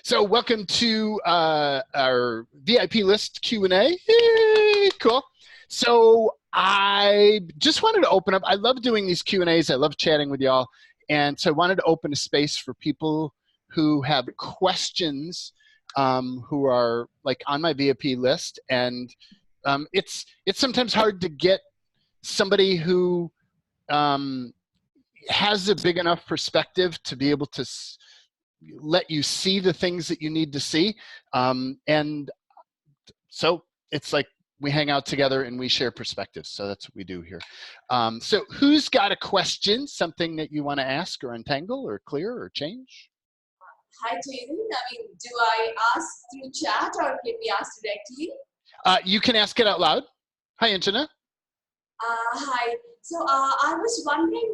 So welcome to our VIP list Q&A. Hey, cool. So I just wanted to open up. I love doing these Q&As. I love chatting with y'all. And so I wanted to open a space for people who have questions, who are like on my VIP list. And it's sometimes hard to get somebody who has a big enough perspective to be able to let you see the things that you need to see. And so it's like we hang out together and we share perspectives. So that's what we do here. So who's got a question, something that you want to ask or untangle or clear or change? Hi, Jaden. Do I ask through chat or can we ask directly? You can ask it out loud. Hi, Anjana. Hi. So I was wondering,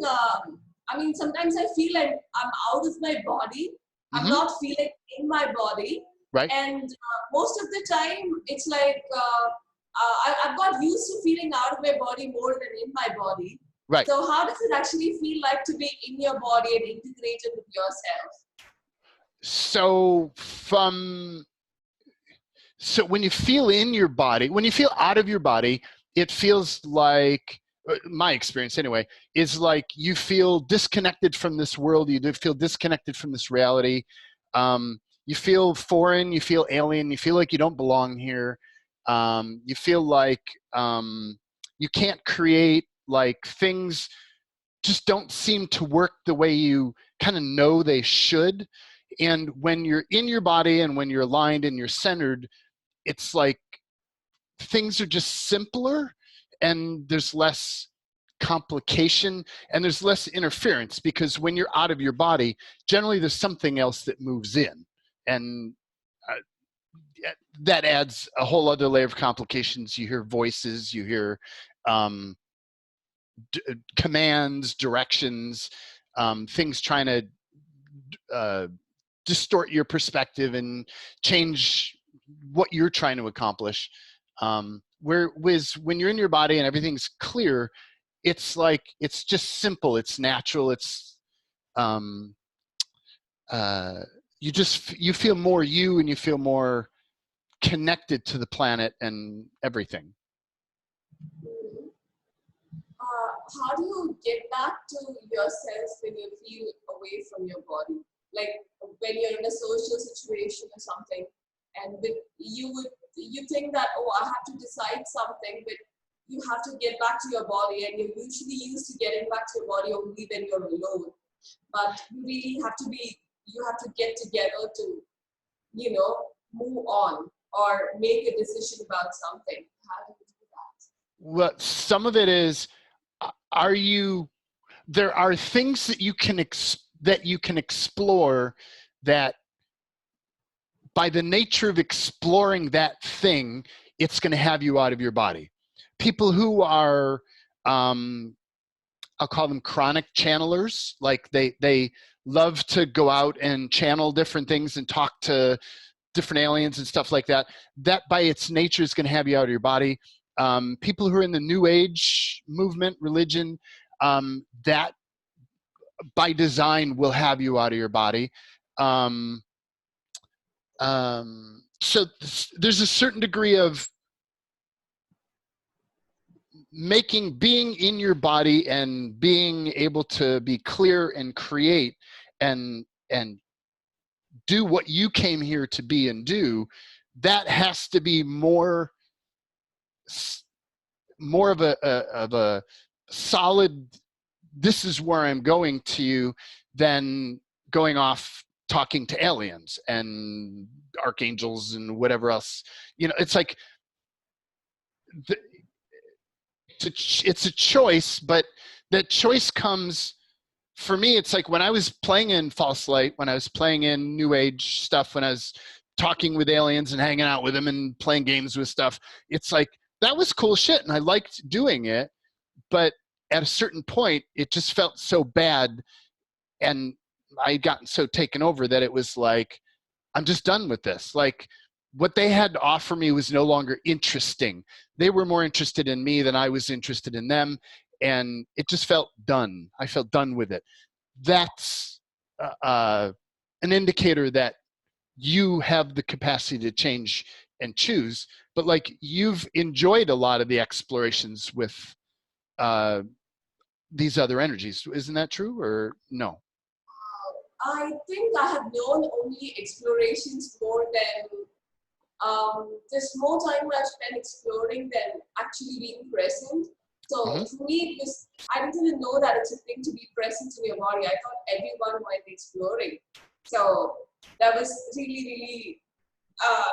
sometimes I feel like I'm out of my body. I'm not feeling in my body. Right. And most of the time, it's like I've got used to feeling out of my body more than in my body. Right. So how does it actually feel like to be in your body and integrated with yourself? So when you feel in your body, when you feel out of your body, it feels like, my experience anyway, is like you feel disconnected from this world. You do feel disconnected from this reality. You feel foreign, you feel alien, you feel like you don't belong here. You feel like you can't create, like things just don't seem to work the way you kind of know they should. And when you're in your body and when you're aligned and you're centered, it's like things are just simpler and there's less complication and there's less interference, because when you're out of your body, generally there's something else that moves in, and that adds a whole other layer of complications. You hear voices, you hear commands, directions, things trying to distort your perspective and change what you're trying to accomplish. Whereas when you're in your body and everything's clear, it's like, it's just simple, it's natural, it's you feel more you, and you feel more connected to the planet and everything. How do you get back to yourself when you feel away from your body? Like when you're in a social situation or something, and you think that, oh, I have to decide something, but you have to get back to your body, and you're usually used to getting back to your body only when you're alone. But you really have to get together to, move on or make a decision about something. How do you do that? Well, some of it is, there are things that you can explore that, by the nature of exploring that thing, it's going to have you out of your body. People who are, I'll call them chronic channelers, like they love to go out and channel different things and talk to different aliens and stuff like that. That by its nature is going to have you out of your body. People who are in the New Age movement, religion, that by design will have you out of your body. So there's a certain degree of being in your body and being able to be clear and create and do what you came here to be and do. That has to be more of a solid, this is where I'm going to you, than going off talking to aliens and archangels and whatever else. It's like it's a choice, but that choice comes, for me, it's like when I was playing in False Light, when I was playing in New Age stuff, when I was talking with aliens and hanging out with them and playing games with stuff, it's like, that was cool shit and I liked doing it, but at a certain point it just felt so bad and I'd gotten so taken over that it was like, I'm just done with this. Like, what they had to offer me was no longer interesting. They were more interested in me than I was interested in them, and it just felt done. I felt done with it. That's an indicator that you have the capacity to change and choose. But like, you've enjoyed a lot of the explorations with these other energies. Isn't that true, or no? I think I have known only explorations more than there's more time I've spent exploring than actually being present. So for me, it was, I didn't even know that it's a thing to be present in your body. I thought everyone might be exploring. So that was really, really,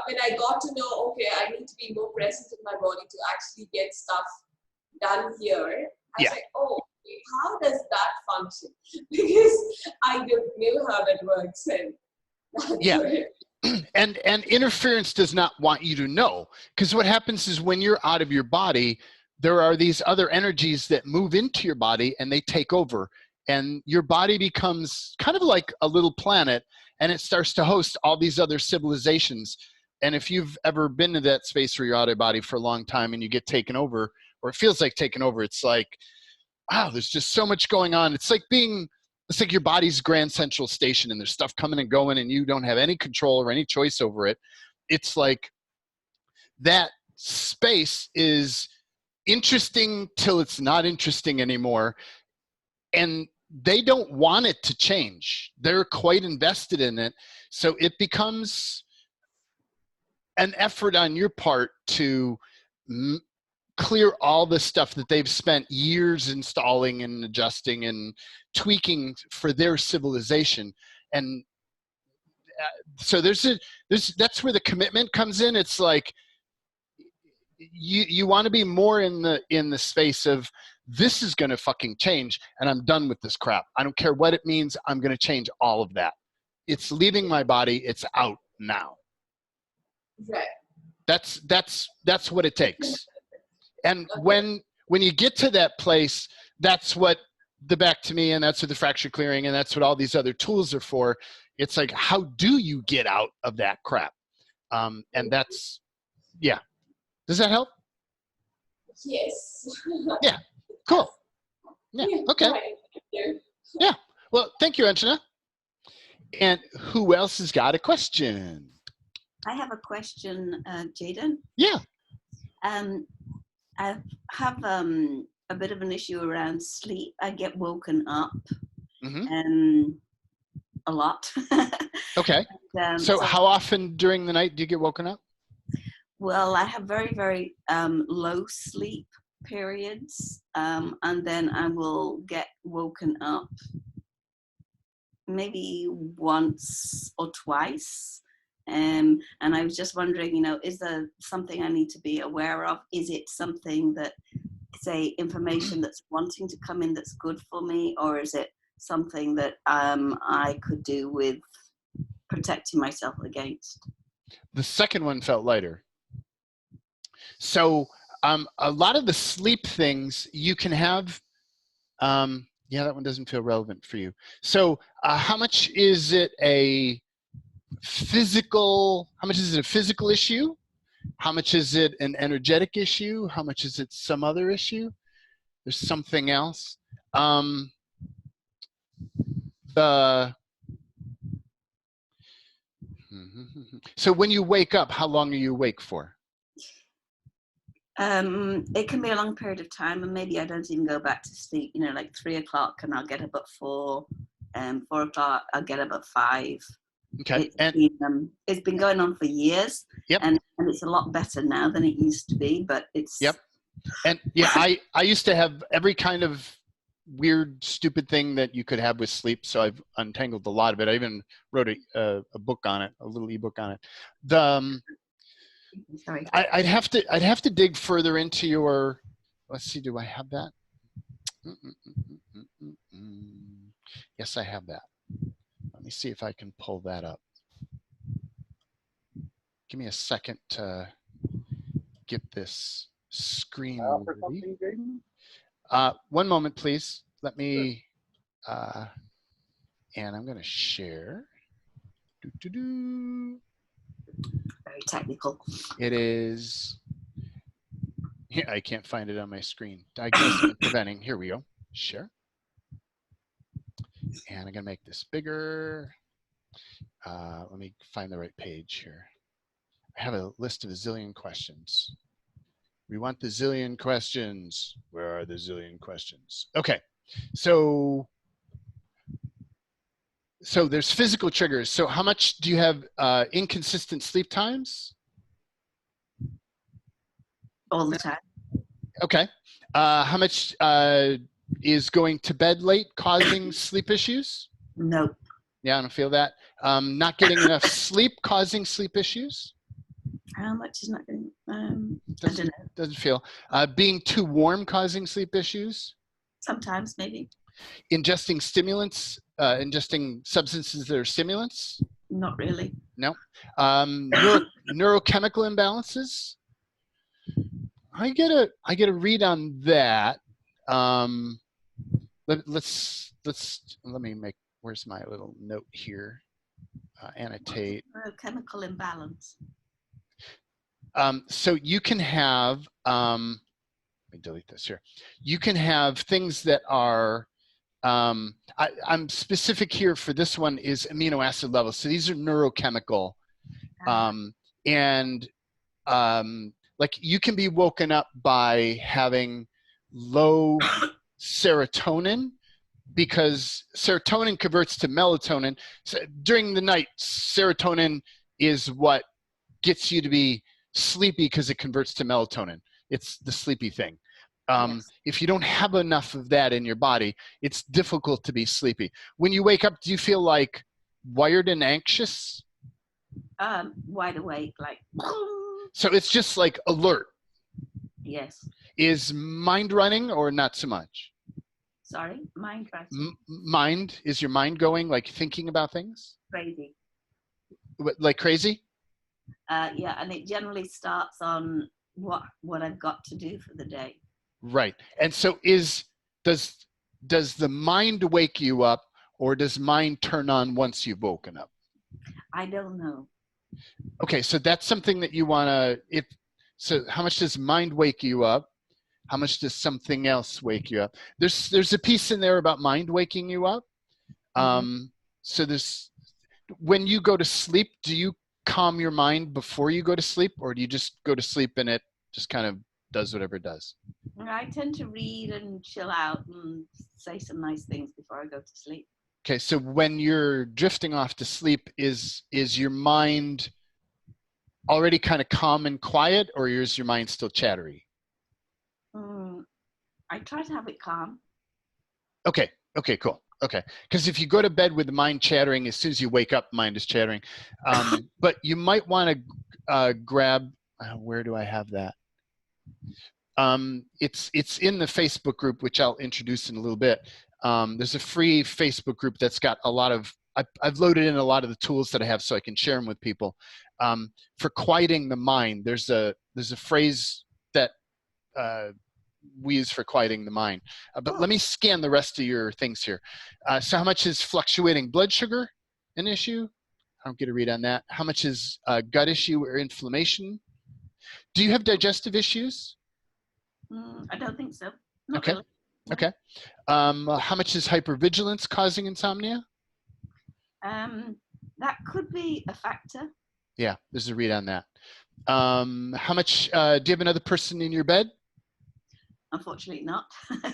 when I got to know, okay, I need to be more present in my body to actually get stuff done here. I was like, oh, wait, how does that function? Because I don't know how that works. And that's where and interference does not want you to know, because what happens is when you're out of your body, there are these other energies that move into your body and they take over, and your body becomes kind of like a little planet, and it starts to host all these other civilizations. And if you've ever been to that space where you're out of body for a long time and you get taken over, or it feels like taken over, it's like, wow, there's just so much going on. It's like your body's grand central station, and there's stuff coming and going and you don't have any control or any choice over it. It's like that space is interesting till it's not interesting anymore. And they don't want it to change. They're quite invested in it. So it becomes an effort on your part to clear all the stuff that they've spent years installing and adjusting and tweaking for their civilization. And so that's where the commitment comes in. It's like, you want to be more in the space of, this is going to fucking change, and I'm done with this crap. I don't care what it means. I'm going to change all of that. It's leaving my body. It's out now. right. That's what it takes. And when you get to that place, that's what the back to me, and that's what the fracture clearing, and that's what all these other tools are for. It's like, how do you get out of that crap? And that's, yeah. Does that help? Yes. Yeah. Cool. Yeah. Okay. Right. Yeah. Well, thank you, Anjana. And who else has got a question? I have a question, Jaden. Yeah. I have a bit of an issue around sleep. I get woken up a lot. Okay. So how often during the night do you get woken up? Well, I have very, very low sleep periods, and then I will get woken up maybe once or twice. And I was just wondering, is there something I need to be aware of? Is it something that, say, information that's wanting to come in that's good for me, or is it something that I could do with protecting myself against? The second one felt lighter. So a lot of the sleep things you can have, yeah, that one doesn't feel relevant for you. So how much is it a physical issue? How much is it an energetic issue? How much is it some other issue? There's something else. So when you wake up, how long are you awake for? It can be a long period of time, and maybe I don't even go back to sleep, like 3 o'clock, and I'll get up at 4, 4 o'clock, I'll get up at 5. Okay. It's been going on for years. Yep. And it's a lot better now than it used to be, but it's... Yep. And yeah, I used to have every kind of weird, stupid thing that you could have with sleep, so I've untangled a lot of it. I even wrote a book on it, a little ebook on it. Sorry. I'd have to dig further into your, let's see, do I have that? Yes, I have that. Let me see if I can pull that up. Give me a second to get this screen ready. One moment, please. Let me, and I'm going to share. Very technical. It is, yeah, I can't find it on my screen. Diagnostic and preventing. Here we go. Share. And I'm going to make this bigger. Let me find the right page here. I have a list of a zillion questions. We want the zillion questions. Where are the zillion questions? Okay, so there's physical triggers. So how much do you have inconsistent sleep times? All the time. Okay. How much is going to bed late causing sleep issues? No. Yeah, I don't feel that. Not getting enough sleep causing sleep issues? How much is not going? I don't know. Doesn't feel. Being too warm causing sleep issues? Sometimes, maybe. Ingesting stimulants, ingesting substances that are stimulants? Not really. No. Neurochemical imbalances? I get a read on that. Let me make. Where's my little note here? Annotate. Chemical imbalance. So you can have. Let me delete this here. You can have things that are. I'm specific here for this one is amino acid levels. So these are neurochemical, and like you can be woken up by having low serotonin because serotonin converts to melatonin. So during the night, serotonin is what gets you to be sleepy because it converts to melatonin. It's the sleepy thing. Yes. If you don't have enough of that in your body, it's difficult to be sleepy. When you wake up, do you feel like wired and anxious? Wide awake, like. So it's just like alert. Yes. Is mind running or not so much? Sorry, mind running. Mind, is your mind going, like thinking about things? Crazy. Like crazy? Yeah, and it generally starts on what I've got to do for the day. Right. And so does the mind wake you up or does mind turn on once you've woken up? I don't know. Okay, so that's something that you want to, so how much does mind wake you up? How much does something else wake you up? There's a piece in there about mind waking you up. So when you go to sleep, do you calm your mind before you go to sleep or do you just go to sleep and it just kind of does whatever it does? I tend to read and chill out and say some nice things before I go to sleep. Okay, so when you're drifting off to sleep, is your mind already kind of calm and quiet, or is your mind still chattery? I try to have it calm. Okay, cool. Okay, because if you go to bed with the mind chattering, as soon as you wake up, mind is chattering. But you might want to grab, where do I have that? It's in the Facebook group, which I'll introduce in a little bit. There's a free Facebook group that's got a lot of, I've loaded in a lot of the tools that I have so I can share them with people. For quieting the mind, there's a phrase that we use for quieting the mind. But let me scan the rest of your things here. So how much is fluctuating blood sugar an issue? I don't get a read on that. How much is gut issue or inflammation? Do you have digestive issues? I don't think so. Not okay. Really. Okay. How much is hypervigilance causing insomnia? That could be a factor. Yeah, there's a read on that. How much, do you have another person in your bed? Unfortunately not.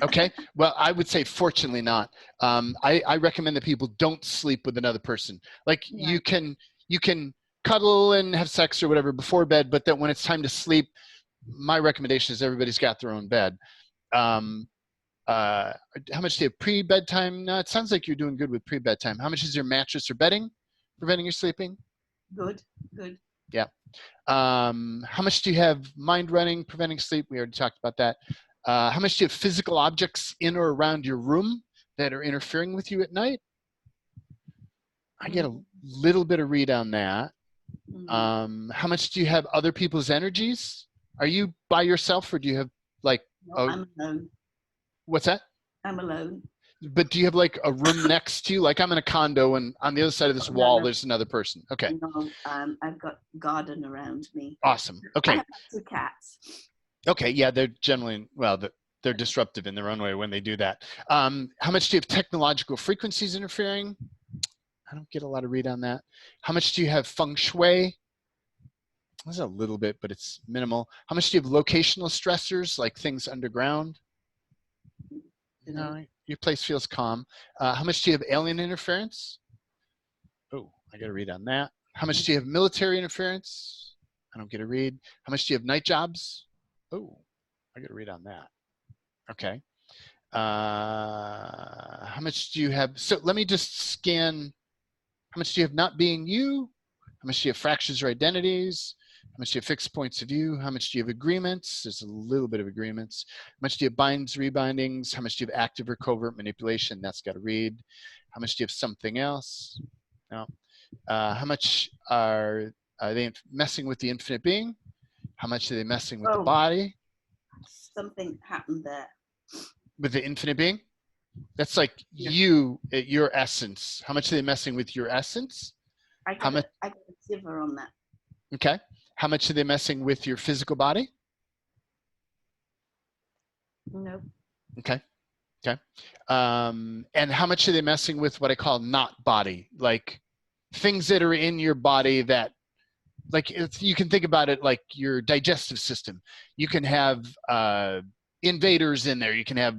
Okay, well, I would say fortunately not. I recommend that people don't sleep with another person. Like you can cuddle and have sex or whatever before bed, but then when it's time to sleep, my recommendation is everybody's got their own bed. How much do you have pre-bedtime? No, it sounds like you're doing good with pre-bedtime. How much is your mattress or bedding preventing your sleeping? Good. Yeah. How much do you have mind running, preventing sleep? We already talked about that. How much do you have physical objects in or around your room that are interfering with you at night? I get a little bit of read on that. How much do you have other people's energies? Are you by yourself or do you have like... No, I'm alone. What's that? I'm alone. But do you have like a room next to you? Like I'm in a condo and on the other side of this wall, there's another person. Okay. No, I've got garden around me. Awesome. Okay. I have 2 cats. Okay. Yeah, they're generally, well, they're disruptive in their own way when they do that. How much do you have technological frequencies interfering? I don't get a lot of read on that. How much do you have feng shui? There's a little bit, but it's minimal. How much do you have locational stressors, like things underground? No, your place feels calm. How much do you have alien interference? Oh, I got to read on that. How much do you have military interference? I don't get a read. How much do you have night jobs? Oh, I got to read on that. Okay. How much do you have? So let me just scan. How much do you have not being you? How much do you have fractures or identities? How much do you have fixed points of view? How much do you have agreements? There's a little bit of agreements. How much do you have binds, rebindings? How much do you have active or covert manipulation? That's got to read. How much do you have something else? No. How much are they messing with the infinite being? How much are they messing with the body? Something happened there. With the infinite being? That's like you, your essence. How much are they messing with your essence? I got a shiver on that. Okay. How much are they messing with your physical body? No. Okay. Okay. And how much are they messing with what I call not body? Like things that are in your body that, like, you can think about it like your digestive system. You can have invaders in there. You can have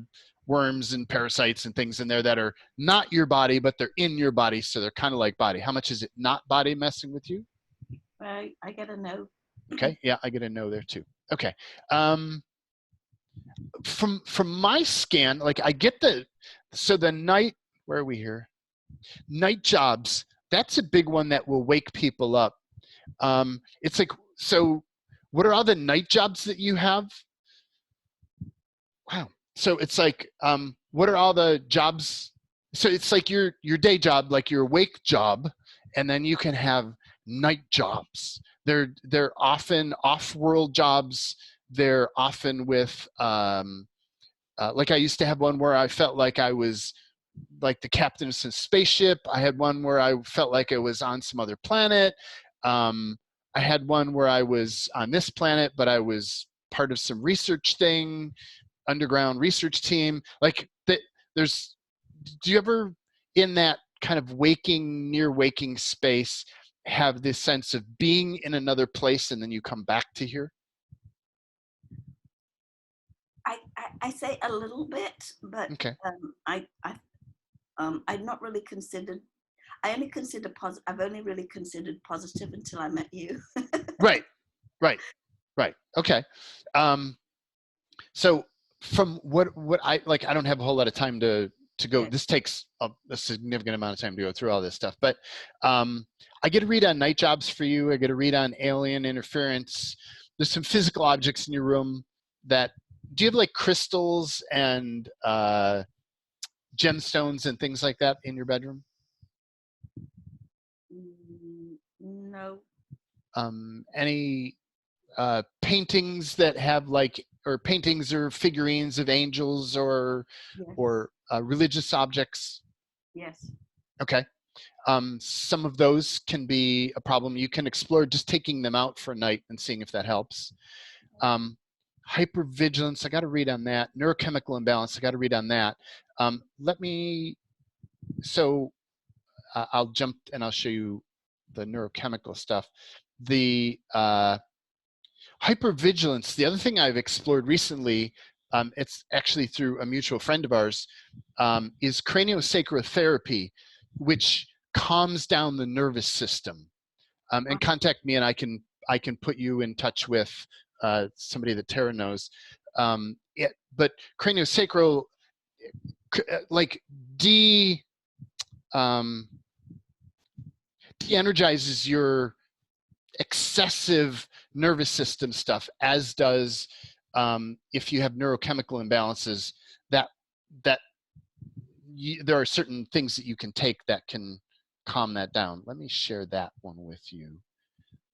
worms and parasites and things in there that are not your body, but they're in your body. So they're kind of like body. How much is it not body messing with you? I get a no. Okay. Yeah, I get a no there too. Okay. From my scan, like I get so the night, where are we here? Night jobs. That's a big one that will wake people up. It's like, so what are all the night jobs that you have? Wow. So it's like, what are all the jobs? So it's like your day job, like your wake job, and then you can have night jobs. They're often off-world jobs. They're often with, like I used to have one where I felt like I was like the captain of some spaceship. I had one where I felt like I was on some other planet. I had one where I was on this planet, but I was part of some research thing, underground research team. Like there's, do you ever in that kind of waking, near waking space have this sense of being in another place and then you come back to here? I say a little bit, but okay. I've not really considered. I only consider positive. I've only really considered positive until I met you. Right. Okay. So from what I like, I don't have a whole lot of time to go. This takes a significant amount of time to go through all this stuff, but I get a read on night jobs for you. I get a read on alien interference. There's some physical objects in your room that, do you have like crystals and gemstones and things like that in your bedroom? No. Any paintings that have like, or paintings or figurines of angels or religious objects? Yes. Okay. Some of those can be a problem. You can explore just taking them out for a night and seeing if that helps. Hypervigilance, I got to read on that. Neurochemical imbalance, I got to read on that. I'll jump and I'll show you the neurochemical stuff. The hypervigilance, the other thing I've explored recently, it's actually through a mutual friend of ours, is craniosacrotherapy, which calms down the nervous system. And contact me and I can put you in touch with somebody that Tara knows. But craniosacral, like de-energizes your excessive nervous system stuff, as does if you have neurochemical imbalances, there are certain things that you can take that can calm that down. Let me share that one with you.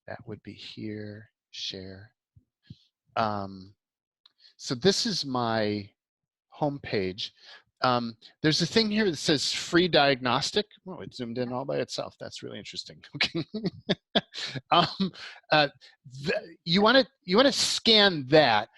That would be here, share. So this is my homepage. There's a thing here that says free diagnostic. Oh, it zoomed in all by itself. That's really interesting. Okay. You want to scan that.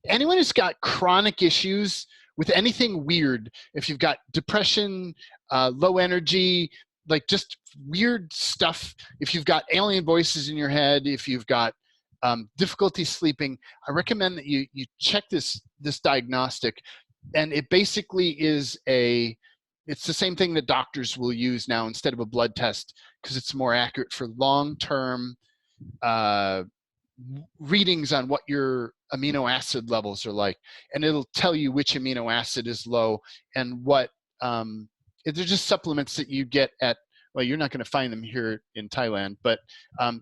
Anyone who's got chronic issues with anything weird, if you've got depression, low energy, like just weird stuff. If you've got alien voices in your head, if you've got difficulty sleeping, I recommend that you check this diagnostic. And it basically is it's the same thing that doctors will use now instead of a blood test, because it's more accurate for long-term readings on what your amino acid levels are like. And it'll tell you which amino acid is low and what, they're just supplements that you get at, well, you're not going to find them here in Thailand, but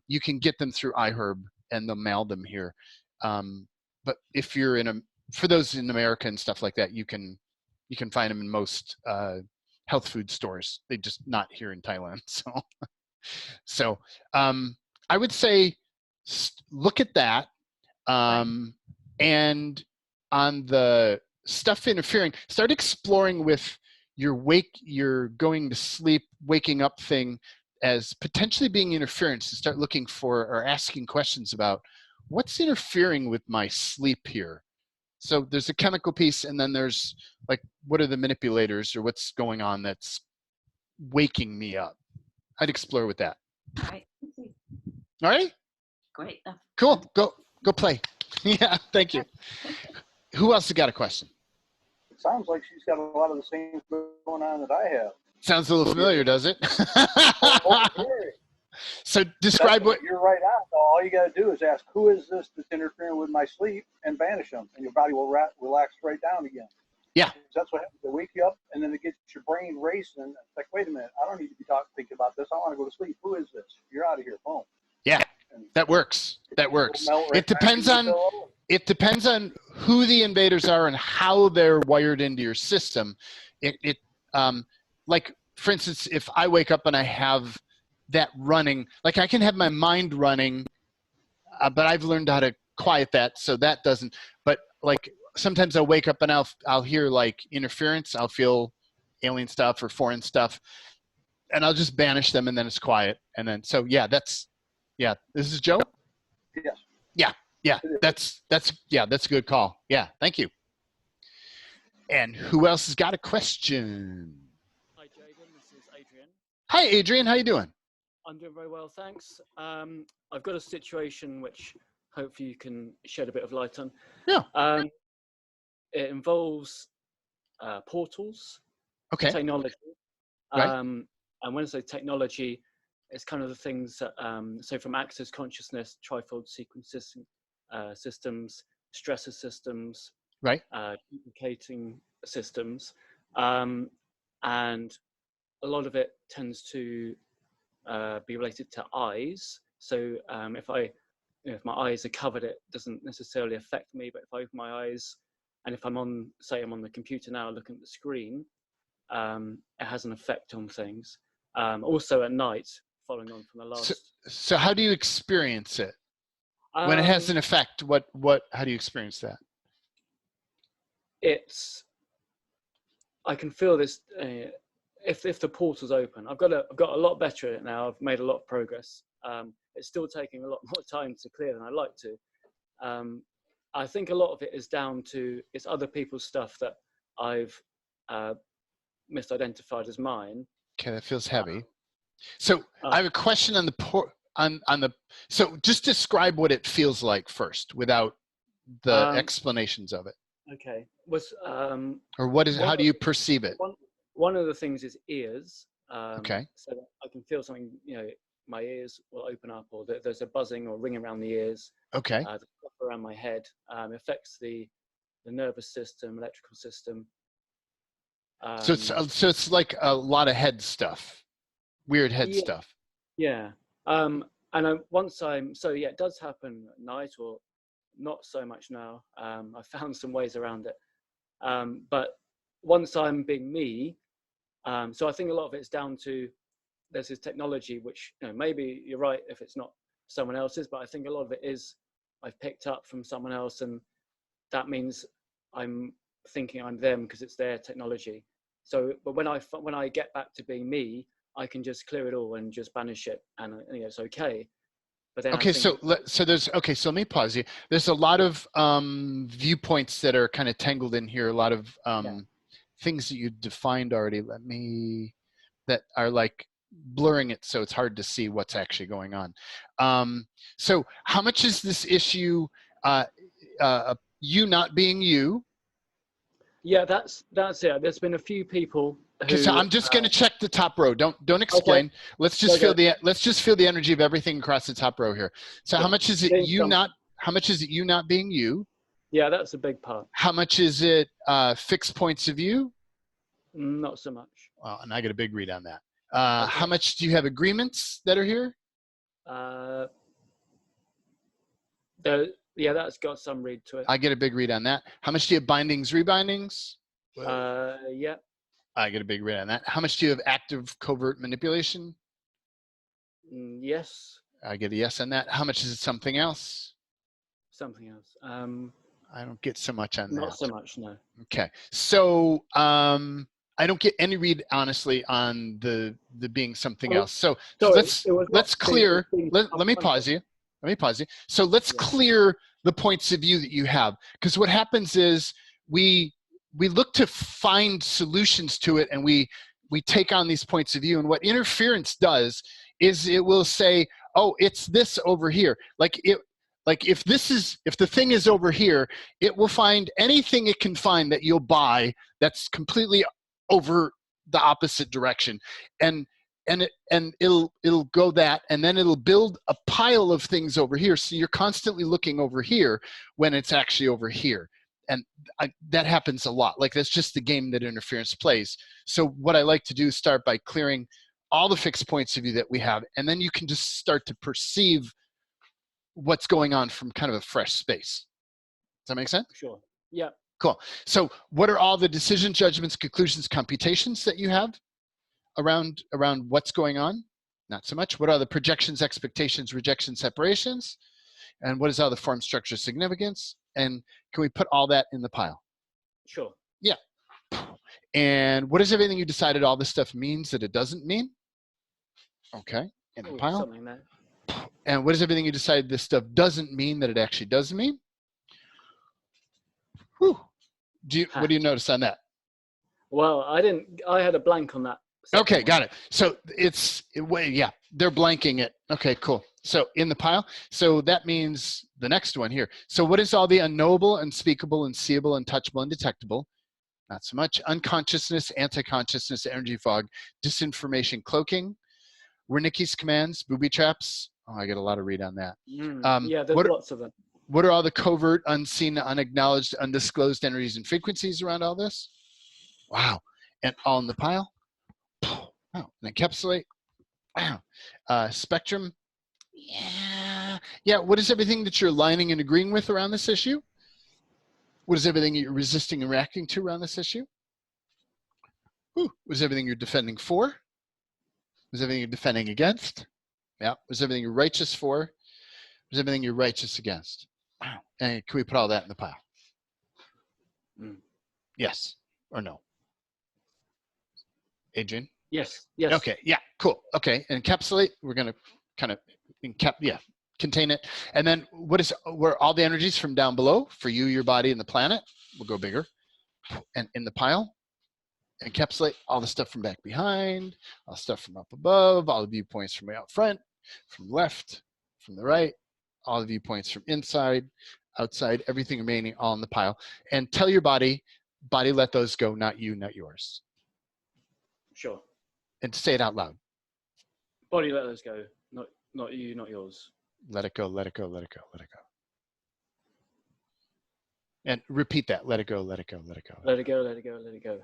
you can get them through iHerb and they'll mail them here. But if you're for those in America and stuff like that, you can find them in most health food stores. They're just not here in Thailand. So I would say look at that. And on the stuff interfering, start exploring with your going to sleep, waking up thing as potentially being interference, and start looking for or asking questions about what's interfering with my sleep here. So there's a chemical piece, and then there's like, what are the manipulators or what's going on that's waking me up? I'd explore with that. All right. All right. Great. Cool. Go play. Yeah. Thank you. Who else has got a question? It sounds like she's got a lot of the same going on that I have. Sounds a little familiar, does it? Okay. So describe what you're right on. All you got to do is ask, who is this that's interfering with my sleep, and banish them, and your body will relax right down again. Yeah. That's what happens. They wake you up, and then it gets your brain racing. It's like, wait a minute, I don't need to be thinking about this. I want to go to sleep. Who is this? You're out of here. Boom. Yeah, that works. That works. It depends on who the invaders are and how they're wired into your system. Like, for instance, if I wake up and I have that running, like I can have my mind running, but I've learned how to quiet that so that doesn't. But like sometimes I'll wake up and I'll hear like interference. I'll feel alien stuff or foreign stuff, and I'll just banish them, and then it's quiet. And then this is Joe. Yes. Yeah. That's a good call. Yeah. Thank you. And who else has got a question? Hi, Jaden. This is Adrian. Hi, Adrian. How you doing? I'm doing very well, thanks. I've got a situation which hopefully you can shed a bit of light on. Yeah. It involves portals, Okay. technology. Right. And when I say technology, it's kind of the things that, so from access consciousness, trifold sequence systems, stressor systems, Right. duplicating systems, and a lot of it tends to be related to eyes. So if my eyes are covered, it doesn't necessarily affect me. But if I open my eyes, and if I'm on the computer now looking at the screen, it has an effect on things. Also at night, following on from the last. So how do you experience it? When it has an effect, how do you experience that? I can feel this. If the portal's open, I've got a lot better at it now. I've made a lot of progress. It's still taking a lot more time to clear than I like to. I think a lot of it is down to it's other people's stuff that I've misidentified as mine. Okay, that feels heavy. So I have a question on the so just describe what it feels like first without the explanations of it. Okay. How do you perceive it? One of the things is ears. Okay. So that I can feel something, my ears will open up, or there's a buzzing or ring around the ears. Okay. The stuff around my head affects the nervous system, electrical system. So it's like a lot of head stuff, weird head stuff. Yeah. It does happen at night, or not so much now. I found some ways around it. But once I'm being me, so I think a lot of it's down to there's this technology which maybe you're right if it's not someone else's, but I think a lot of it is I've picked up from someone else, and that means I'm thinking I'm them because it's their technology. So, but when I get back to being me, I can just clear it all and just banish it, and it's okay. But then so let me pause you. There's a lot of viewpoints that are kind of tangled in here. A lot of things that you defined already. That are like blurring it so it's hard to see what's actually going on. So how much is this issue you not being you? Yeah, that's it. There's been a few people Because who. I'm just going to check the top row. Don't explain. Okay. Let's just Okay. feel the energy of everything across the top row here. So how much is it you not? How much is it you not being you? Yeah, that's a big part. How much is it fixed points of view? Not so much. Well, and I get a big read on that. How much do you have agreements that are here? Yeah, that's got some read to it. I get a big read on that. How much do you have bindings, rebindings? Yeah. I get a big read on that. How much do you have active covert manipulation? Yes. I get a yes on that. How much is it something else? Something else. I don't get so much on that. Not so much, no. Okay. So I don't get any read, honestly, on the being something else. So let's clear. Let me pause you. Let me pause you. So let's clear the points of view that you have, because what happens is we look to find solutions to it, and we take on these points of view. And what interference does is it will say, oh, it's this over here. Like if the thing is over here, it will find anything it can find that you'll buy that's completely over the opposite direction, and it'll go that, and then it'll build a pile of things over here. So you're constantly looking over here when it's actually over here. And that happens a lot. Like, that's just the game that interference plays. So what I like to do is start by clearing all the fixed points of view that we have, and then you can just start to perceive what's going on from kind of a fresh space. Does that make sense? Sure. Yeah. Cool. So what are all the decision, judgments, conclusions, computations that you have around what's going on? Not so much. What are the projections, expectations, rejections, separations? And what is all the form, structure, significance? And can we put all that in the pile? Sure. Yeah. And what is everything you decided all this stuff means that it doesn't mean? Okay. In the pile. Something there. And what is everything you decided this stuff doesn't mean that it actually does mean? Whew. What do you notice on that? Well, I had a blank on that. Okay, got it. So yeah, they're blanking it. Okay, cool. So in the pile. So that means the next one here. So what is all the unknowable, unspeakable, unseeable, untouchable, undetectable? Not so much. Unconsciousness, anti-consciousness, energy fog, disinformation, cloaking, Wernicke's commands, booby traps. Oh, I get a lot of read on that. Yeah, there's lots of them. What are all the covert, unseen, unacknowledged, undisclosed energies and frequencies around all this? Wow. And all in the pile. Wow. And encapsulate. Wow. Spectrum. Yeah. What is everything that you're aligning and agreeing with around this issue? What is everything you're resisting and reacting to around this issue? What is everything you're defending for? What is everything you're defending against? Yeah. What is everything you're righteous for? What is everything you're righteous against? Wow. And can we put all that in the pile? Yes or no? Adrian? Yes. Okay, yeah, cool. Okay, encapsulate, we're gonna kind of contain it. And then where all the energies from down below, for you, your body, and the planet, will go bigger. And in the pile, encapsulate all the stuff from back behind, all the stuff from up above, all the viewpoints from way out front, from left, from the right, all the viewpoints from inside, outside, everything remaining all in the pile. And tell your body, let those go, not you, not yours. Sure. And say it out loud. Body, let those go. Not you, not yours. Let it go, let it go, let it go, let it go. And repeat that. Let it go, let it go, let it go. Let it go, let it go, let it go.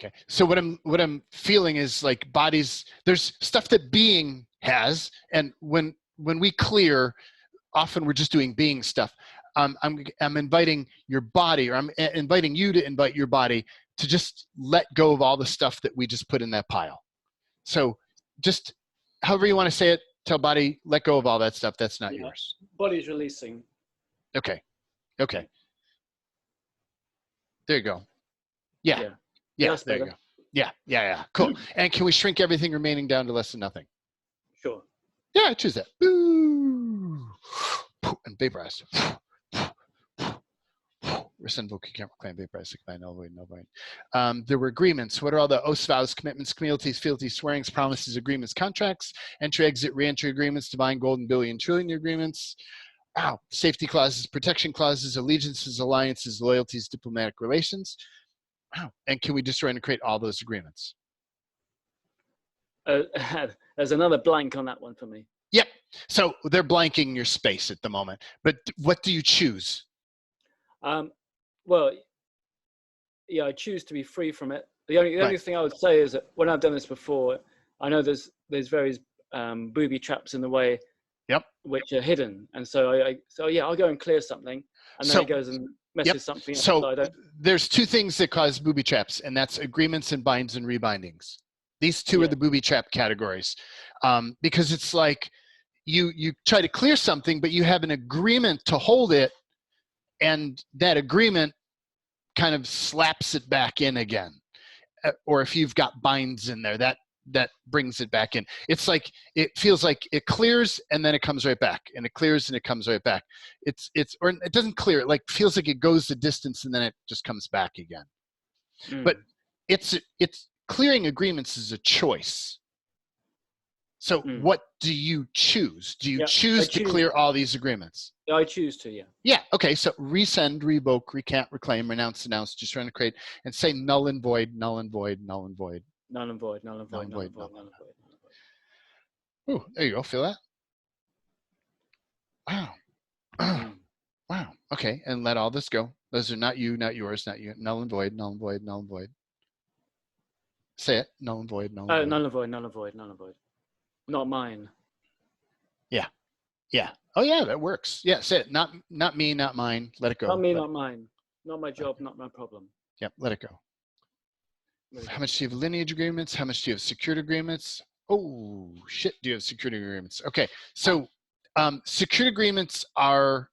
Okay. So what I'm feeling is like bodies, there's stuff that being has, and when we clear, often we're just doing being stuff. I'm inviting your body, or I'm inviting you to invite your body to just let go of all the stuff that we just put in that pile. So just however you want to say it, tell body, let go of all that stuff. That's not yours. Body's releasing. Okay. There you go. Yeah, there you go. Yeah. Cool. And can we shrink everything remaining down to less than nothing? Sure. Yeah, I choose that. Ooh. And vaporize. Rescind, vote, can't reclaim, vaporize, by null, void, null, void. There were agreements. What are all the oaths, vows, commitments, communities, fealties, swearings, promises, agreements, contracts, entry, exit, re-entry agreements, divine, golden, billion, trillion agreements, safety clauses, protection clauses, allegiances, alliances, loyalties, diplomatic relations. And can we destroy and create all those agreements? There's another blank on that one for me. Yep. So they're blanking your space at the moment. But what do you choose? Well, yeah, I choose to be free from it. The only thing I would say is that when I've done this before, I know there's various booby traps in the way, which are hidden, and so I'll go and clear something, and then it goes and messes something up. So there's two things that cause booby traps, and that's agreements and binds and rebindings. These two are the booby trap categories, because it's like you try to clear something, but you have an agreement to hold it, and that agreement kind of slaps it back in again. Or if you've got binds in there, that brings it back in. It's like, it feels like it clears and then it comes right back, and it clears and it comes right back. Or it doesn't clear, it like feels like it goes the distance and then it just comes back again. But it's clearing agreements is a choice. So what do you choose? Do you choose to clear all these agreements? I choose to, yeah. Yeah, okay, so resend, revoke, recant, reclaim, renounce, denounce, just trying to create, and say null and void, null and void, null and void. Null and void, null and void, null and void, null and void. Ooh, there you go, feel that? Wow. Wow, okay, and let all this go. Those are not you, not yours, not you. Null and void, null and void, null and void. Say it, null and void, null and void. Null and void, null and void, null and void. Not mine. Yeah. Yeah. Oh yeah, that works. Yeah, say it. Not me, not mine. Let it go. Not me, not mine. Not my job, not my problem. Yep, let it go. How much do you have lineage agreements? How much do you have security agreements? Oh shit, do you have security agreements? Okay, so security agreements are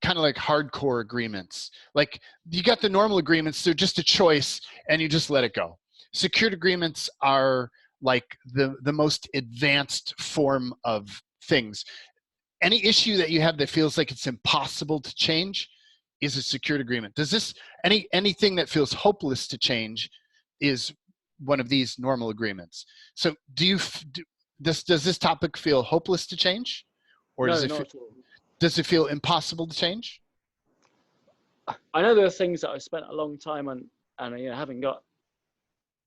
kind of like hardcore agreements. Like you got the normal agreements, they're just a choice and you just let it go. Security agreements are like the most advanced form of things. Any issue that you have that feels like it's impossible to change is a security agreement. Does this, anything that feels hopeless to change is one of these normal agreements. So does this topic feel hopeless to change? Or no, does it not at all. Does it feel impossible to change? I know there are things that I've spent a long time on, and haven't got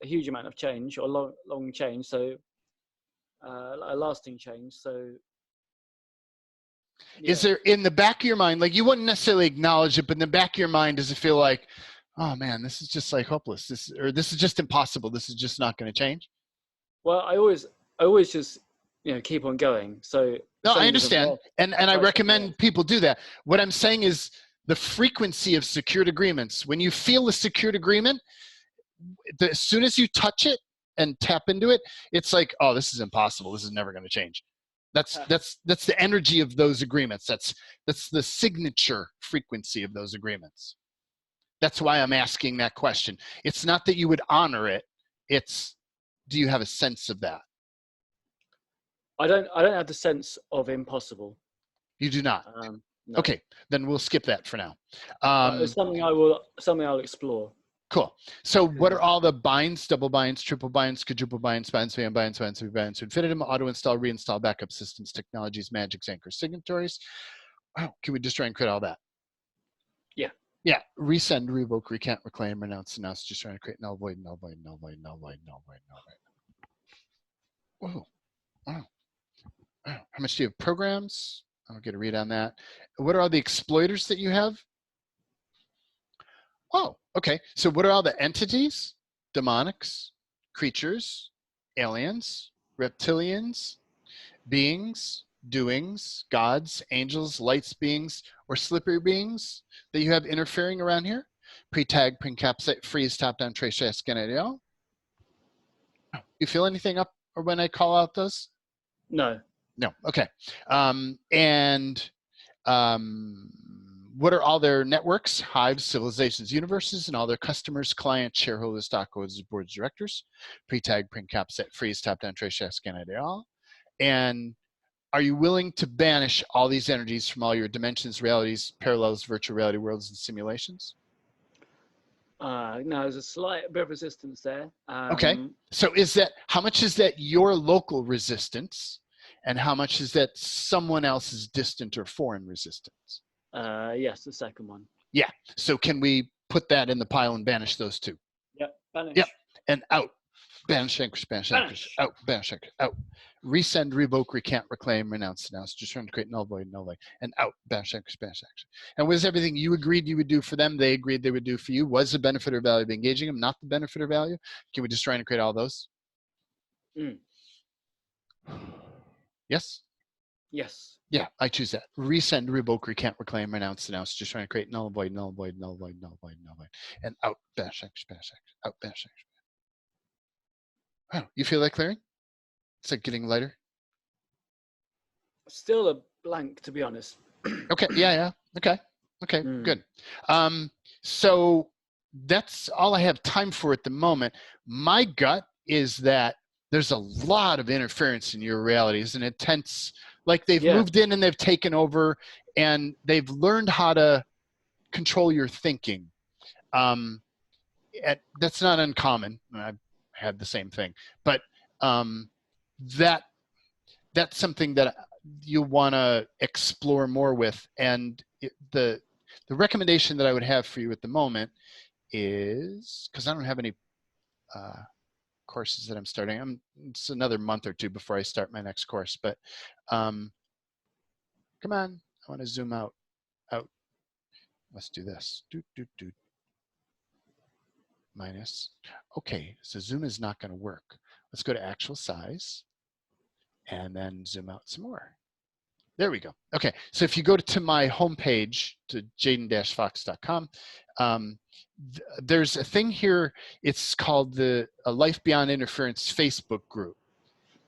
a huge amount of change or long change, so a lasting change. So yeah. Is there in the back of your mind, like you wouldn't necessarily acknowledge it, but in the back of your mind, does it feel like, oh man, this is just like hopeless, this is just impossible, this is just not going to change? Well, I always just keep on going. So no, I understand, and I recommend people do that. What I'm saying is the frequency of secured agreements. When you feel a secured agreement, as soon as you touch it and tap into it, it's like, oh, this is impossible, this is never going to change. That's the energy of those agreements. That's the signature frequency of those agreements. That's why I'm asking that question. It's not that you would honor it. It's, do you have a sense of that? I don't have the sense of impossible. You do not. No. Okay, then we'll skip that for now. It's something I'll explore. Cool. So what are all the binds, double binds, triple binds, quadruple binds, binds, infinitum, auto install, reinstall, backup systems, technologies, magics, anchors, signatories? Wow, can we just try and create all that? Yeah. Yeah. Resend, revoke, recant, reclaim, renounce, denounce, just trying to create null, void, null, void, null, void, null, void, null, void, null, void. Whoa. Wow. How much do you have programs? I don't get a read on that. What are all the exploiters that you have? Oh, okay. So what are all the entities? Demonics, creatures, aliens, reptilians, beings, doings, gods, angels, lights beings, or slippery beings that you have interfering around here? Pre-tag, pre-encapsulate, freeze, top-down, trace, scan, all. You feel anything up or when I call out those? No. No. Okay. What are all their networks, hives, civilizations, universes, and all their customers, clients, shareholders, stockholders, boards, directors? Pre-tag, pre-encapsulate, freeze, top-down, trace, scan, all. And are you willing to banish all these energies from all your dimensions, realities, parallels, virtual reality worlds, and simulations? No, there's a slight bit of resistance there. Okay. So how much is that your local resistance, and how much is that someone else's distant or foreign resistance? Yes, the second one. Yeah. So can we put that in the pile and banish those two? Yep. Banish. Yep. And out. Banish, anchors, banish, anchors. Out. Banish, anchors. Out. Resend, revoke, recant, reclaim, renounce, denounce. Just trying to create null, void, null, void. And out. Banish, anchors, banish, anchors. And was everything you agreed you would do for them, they agreed they would do for you? Was the benefit or value of engaging them not the benefit or value? Can we just try and create all those? Yes? Yes. Yeah, I choose that. Resend, revoke, recant, reclaim, renounce, denounce. Just trying to create null, void, null, void, null, void, null, void, null, void. And out. Banish, anchors, banish, anchors. Out. Banish, anchors. Oh, you feel that clearing? It's like getting lighter. Still a blank, to be honest. Okay. Yeah. Okay. Good. So that's all I have time for at the moment. My gut is that there's a lot of interference in your reality. It's an intense, like they've moved in and they've taken over and they've learned how to control your thinking. That's not uncommon. I've had the same thing, but that's something that you want to explore more with. And the recommendation that I would have for you at the moment is, because I don't have any courses that I'm starting. It's another month or two before I start my next course, but come on, I want to zoom out. Let's do this. Minus. Okay, so zoom is not going to work. Let's go to actual size and then zoom out some more. There we go. Okay, so if you go to my homepage, to jaden-fox.com, there's a thing here. It's called the Life Beyond Interference Facebook group.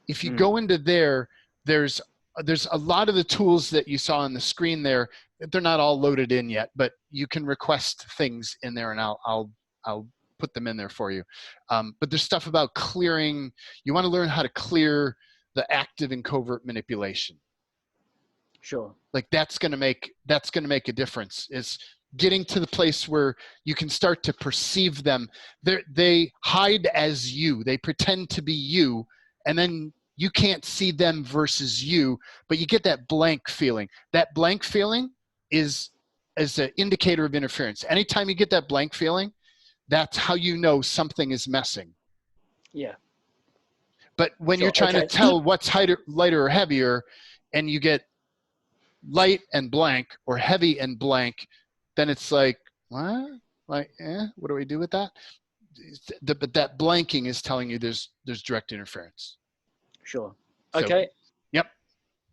If you go into there, there's a lot of the tools that you saw on the screen there. They're not all loaded in yet, but you can request things in there, and I'll put them in there for you. But there's stuff about clearing. You want to learn how to clear the active and covert manipulation. Sure. Like that's going to make a difference, is getting to the place where you can start to perceive them. They hide as you, they pretend to be you, and then you can't see them versus you, but you get that blank feeling. That blank feeling is an indicator of interference. Anytime you get that blank feeling, that's how you know something is messing. Yeah. But when you're trying to tell what's lighter or heavier, and you get light and blank or heavy and blank, then it's like, what? Like, what do we do with that? But that blanking is telling you there's direct interference. Sure. So, okay. Yep.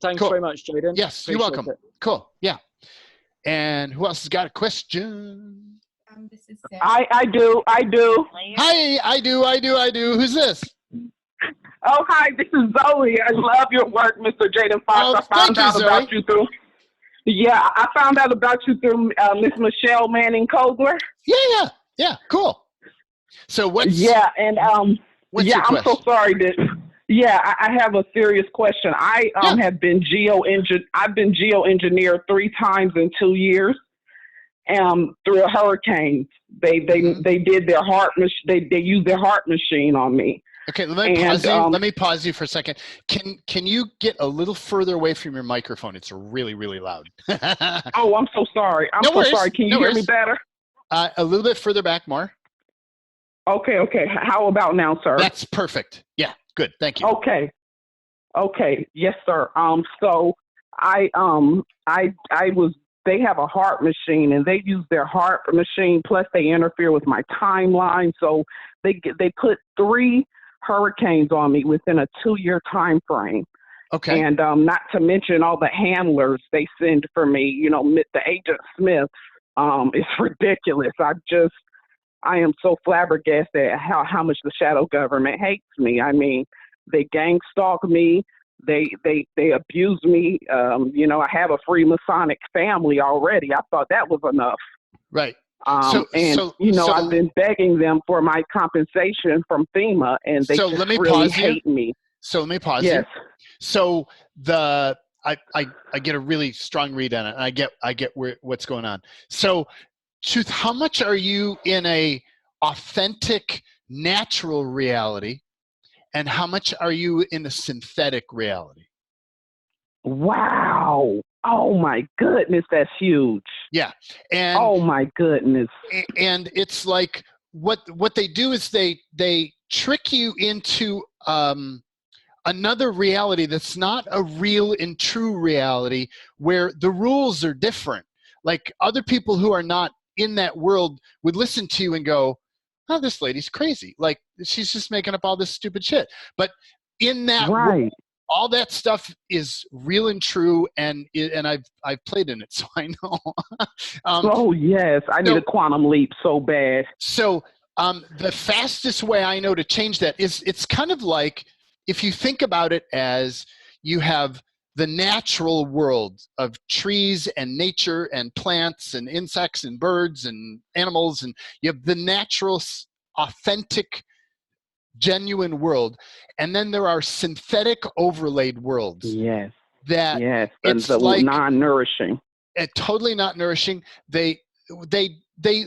Thanks very much, Jaden. Yes, you're welcome. Cool. Yeah. And who else has got a question? This is Sarah. I do. Hi, I do. Who's this? Oh, hi, this is Zoe. I love your work, Mr. Jaden Fox. I found out about you through. Yeah, I found out about you through Miss Michelle Manning Kogler. Yeah, cool. So what's what's your question? I'm so sorry I have a serious question. I've been geoengineered 3 times in 2 years. Through a hurricane. They did their heart. They used their heart machine on me. Okay, let me pause you for a second. Can you get a little further away from your microphone? It's really, really loud. Oh, I'm so sorry. Sorry. Can you hear me better? A little bit further back, more. Okay. How about now, sir? That's perfect. Yeah, good. Thank you. Okay. Yes, sir. So they have a heart machine, and they use their heart machine, plus they interfere with my timeline. So they put 3 hurricanes on me within a 2-year time frame. Okay. And not to mention all the handlers they send for me, the Agent Smith. It's ridiculous. I am so flabbergasted at how much the shadow government hates me. I mean, they gang stalk me. They abuse me. I have a Freemasonic family already. I thought that was enough. Right. I've been begging them for my compensation from FEMA, and they really hate me. So let me pause you. So I get a really strong read on it, and I get what's going on. So, Truth, how much are you in a authentic, natural reality, and how much are you in a synthetic reality? Wow. Oh my goodness, that's huge. Yeah. And oh my goodness. and it's like what they do is they trick you into another reality that's not a real and true reality, where the rules are different. Like, other people who are not in that world would listen to you and go, oh, this lady's crazy. Like, she's just making up all this stupid shit. But in that world, Right. all that stuff is real and true, and I've played in it, so I know. Oh yes, I need a quantum leap so bad. So the fastest way I know to change that is, it's kind of like, if you think about it as, you have the natural world of trees and nature and plants and insects and birds and animals, and you have the natural, authentic, genuine world, and then there are synthetic overlaid worlds. Yes. That Yes. it's the like non-nourishing. totally not nourishing. They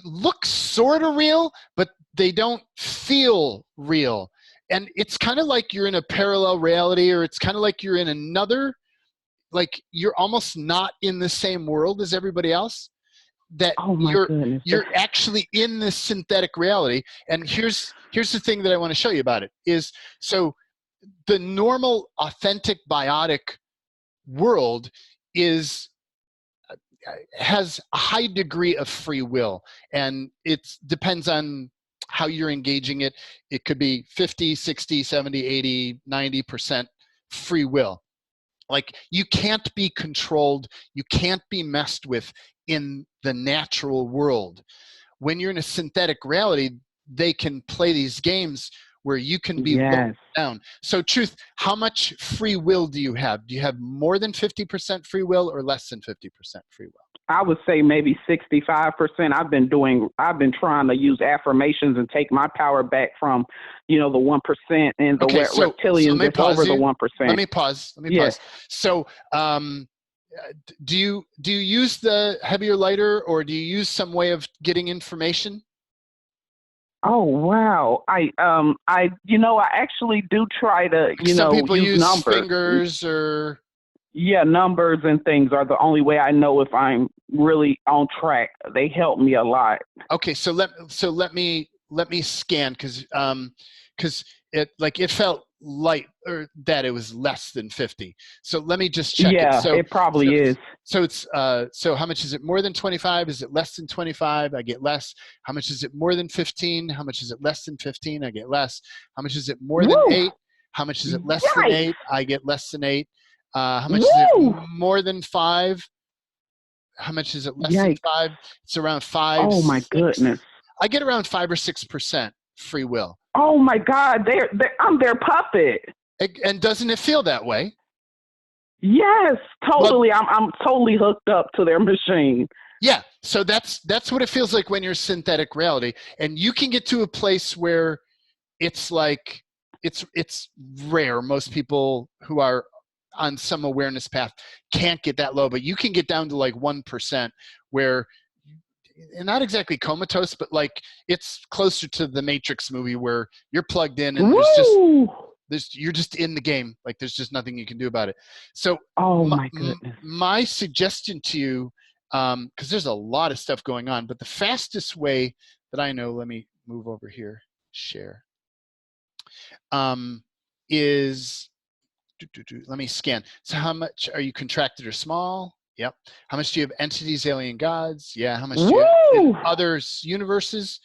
look sort of real, but they don't feel real. And it's kind of like you're in a parallel reality, or it's kind of like you're in another, like you're almost not in the same world as everybody else. That Oh my goodness. you're actually in this synthetic reality. And here's the thing that I want to show you about it is, so the normal, authentic, biotic world has a high degree of free will, and it depends on how you're engaging it. It could be 50, 60, 70, 80, 90% free will. Like, you can't be controlled, you can't be messed with in the natural world. When you're in a synthetic reality, they can play these games where you can be locked down. So, Truth, how much free will do you have? Do you have more than 50% free will or less than 50% free will? I would say maybe 65%. I've been trying to use affirmations and take my power back from, the 1% and the reptilians that's over the 1%. Let me pause. So, do you use the heavier lighter, or do you use some way of getting information? Oh wow! I actually do try to Some people use numbers. Fingers or numbers and things are the only way I know if I'm really on track. They help me a lot. Okay, so let me scan, because it felt light, or that it was less than 50. So let me just check it. So it probably is. So it's so how much is it? More than 25? Is it less than 25? I get less. How much is it? More than 15? How much is it? Less than 15? I get less. How much is it? More than 8? How much is it? Less than 8? I get less than 8. How much is it? More than 5? How much is it? Less than 5? It's around 5. Oh my 6. goodness! I get around 5 or 6% free will. Oh my God! I'm their puppet. And doesn't it feel that way? Yes, totally. Well, I'm totally hooked up to their machine. Yeah, so that's what it feels like when you're synthetic reality, and you can get to a place where it's like it's rare. Most people who are on some awareness path can't get that low, but you can get down to like 1%, where, and not exactly comatose, but like it's closer to the Matrix movie where you're plugged in and you're just in the game. Like, there's just nothing you can do about it. So my goodness. My suggestion to you, because there's a lot of stuff going on, but the fastest way that I know, let me move over here, share, is, let me scan. So how much are you contracted or small? Yep. How much do you have entities, alien gods? Yeah. How much do you have in other universes?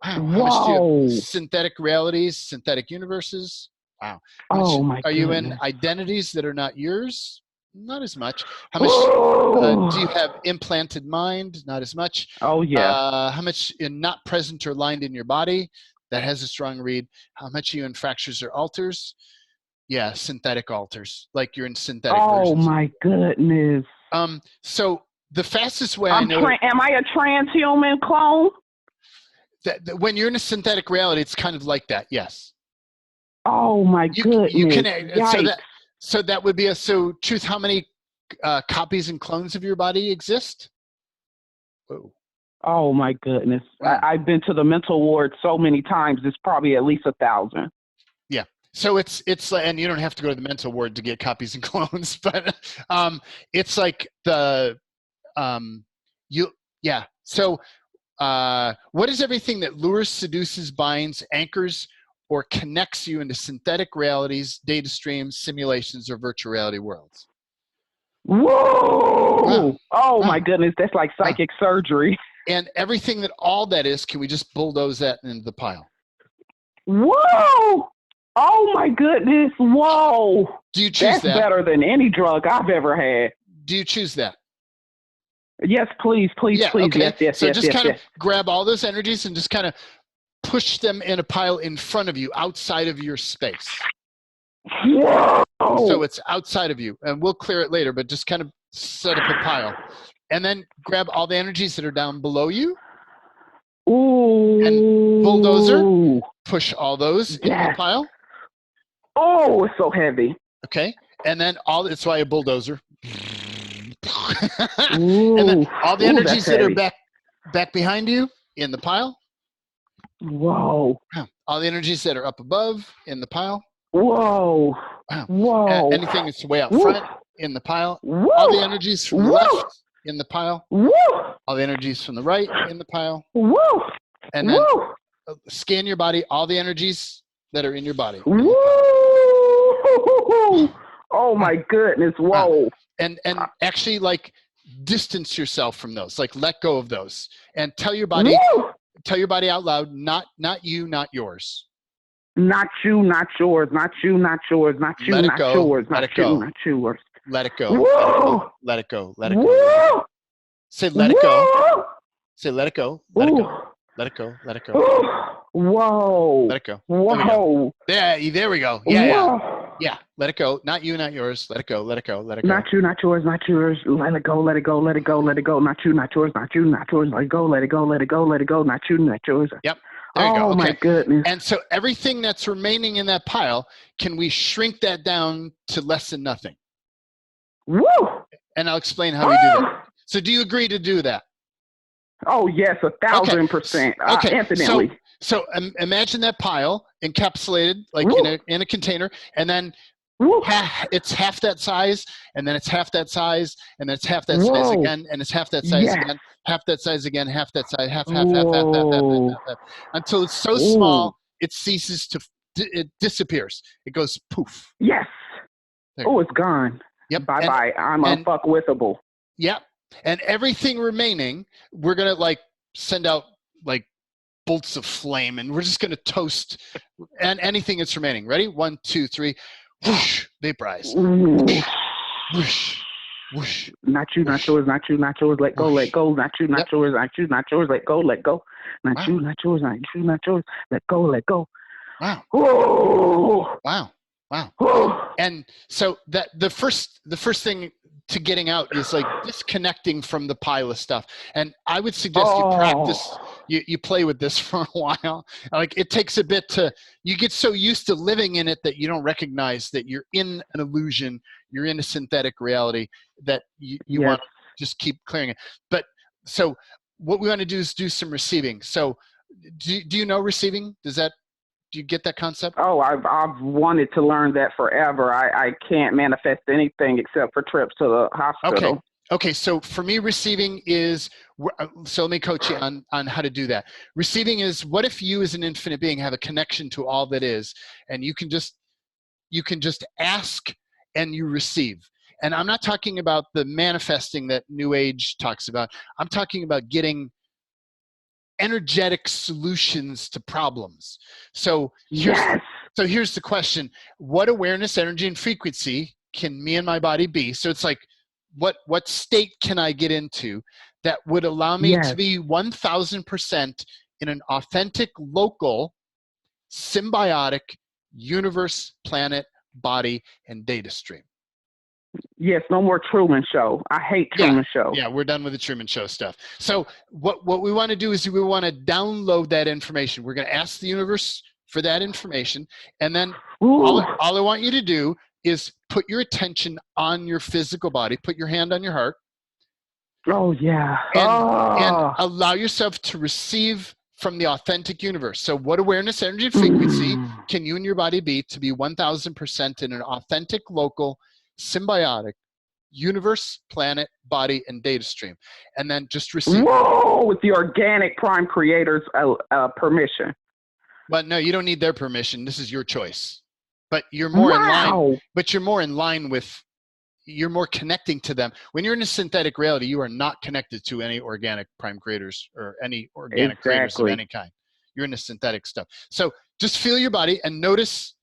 Wow. How much do you have synthetic realities, synthetic universes? Wow. Are you in identities that are not yours? Not as much. How much do you have implanted mind? Not as much. Oh yeah. How much in not present or aligned in your body? That has a strong read. How much are you in fractures or alters? Yeah, synthetic alters. Like, you're in synthetic versions. Oh my goodness. So the fastest way I know. Am I a transhuman clone? When you're in a synthetic reality, it's kind of like that. Yes. Oh my goodness. You can. So that would be Truth. How many copies and clones of your body exist? Whoa. Oh my goodness. Wow. I've been to the mental ward so many times. It's probably at least 1,000. Yeah. So it's like, and you don't have to go to the mental ward to get copies and clones, but it's like the yeah. So what is everything that lures, seduces, binds, anchors, or connects you into synthetic realities, data streams, simulations, or virtual reality worlds? Whoa! Wow. Oh Wow. my goodness, that's like psychic surgery. And everything that all that is, can we just bulldoze that into the pile? Whoa! Oh my goodness! Whoa! Do you choose That's that? better than any drug I've ever had. Do you choose that? Yes, please, please, Yeah, please. okay. Yes, So yes, just yes, kind yes. of grab all those energies and just kind of push them in a pile in front of you, outside of your space. Whoa! So it's outside of you, and we'll clear it later, but just kind of set up a pile. And then grab all the energies that are down below you. Ooh. And bulldozer, push all those in the pile. Oh, it's so heavy. Okay. And then it's why a bulldozer. Ooh. And then all the energies that are heavy. back behind you in the pile. Whoa. All the energies that are up above in the pile. Whoa. Wow. Whoa. Anything that's way out Woo. front in the pile. Woo. All the energies from the Woo. left in the pile. Woo. All the energies from the right in the pile. Woo. And then Woo. scan your body, all the energies that are in your body. Woo. Oh my goodness. Whoa. And actually, like, distance yourself from those. Like, let go of those. And tell your body, out loud, not you, not yours. Not you, not yours, not you, not yours, not you, Let it not go. yours, Let not it you, go. not yours. Let it go. Whoa. Let it go. Let it go. Whoa. Say, let it go. Whoa. Say, let it go. Let it Ooh. go. Let it go. Let it go. Whoa. Let it go. Whoa. There we go. Yeah. Whoa. Yeah. Let it go. Not you, not yours. Let it go. Let it go. Let it go. Not you, not yours, not yours. Let it go, let it go, let it go, let it go. Not you, not yours, not you, not yours. Let it go, let it go, let it go, let it go. Not you, not yours. Yep. There you go. Oh my goodness. And so everything that's remaining in that pile, can we shrink that down to less than nothing? Woo! And I'll explain how we do that. So do you agree to do that? Oh yes, 1,000%. Okay. Infinitely. So imagine that pile encapsulated, like in a container, and then it's half that size, and then it's half that size, and then it's half that size again, and it's half that size again, half that size again, half that size, half, until it's so small it ceases to, it disappears. It goes poof. Yes. It's gone. Yep. Bye-bye. I'm unfuckwithable. Yep. And everything remaining, we're going to like send out like bolts of flame, and we're just going to toast and anything that's remaining. Ready? 1, 2, 3. Whoosh, vaporize. Whoosh, whoosh, whoosh. Not you, not yours, not you, not yours. Let go, let go. Not you, not yours, not you, not yours. Let go, let go. Not you, not yours, not you, not yours. Let go, let go. Wow. Whoa. Wow. Wow. Whoa. And so that the first thing to getting out is like disconnecting from the pile of stuff. And I would suggest you practice, you play with this for a while. Like, it takes a bit you get so used to living in it that you don't recognize that you're in an illusion, you're in a synthetic reality, that you want to just keep clearing it. But so what we want to do is do some receiving. So do you know receiving? Do you get that concept? Oh, I've wanted to learn that forever. I can't manifest anything except for trips to the hospital. Okay. So for me, receiving is, so let me coach you on how to do that. Receiving is, what if you as an infinite being have a connection to all that is, and you can just ask and you receive. And I'm not talking about the manifesting that New Age talks about. I'm talking about getting energetic solutions to problems. So here's the question: what awareness, energy, and frequency can me and my body be? So it's like, what state can I get into that would allow me to be 1,000% in an authentic, local, symbiotic universe, planet, body, and data stream? Yes, no more Truman Show. I hate Truman Show. Yeah, we're done with the Truman Show stuff. So what we want to do is we want to download that information. We're going to ask the universe for that information, and then all I want you to do is put your attention on your physical body. Put your hand on your heart, Oh, yeah. And allow yourself to receive from the authentic universe. So what awareness, energy, and frequency can you and your body be to be 1000% in an authentic, local, symbiotic universe, planet, body, and data stream? And then just receive. Whoa, with the organic prime creators permission. But no, you don't need their permission. This is your choice. But you're more in line. But you're more in line with, you're more connecting to them. When you're in a synthetic reality, you are not connected to any organic prime creators or any organic creators of any kind. You're in the synthetic stuff. So just feel your body and notice,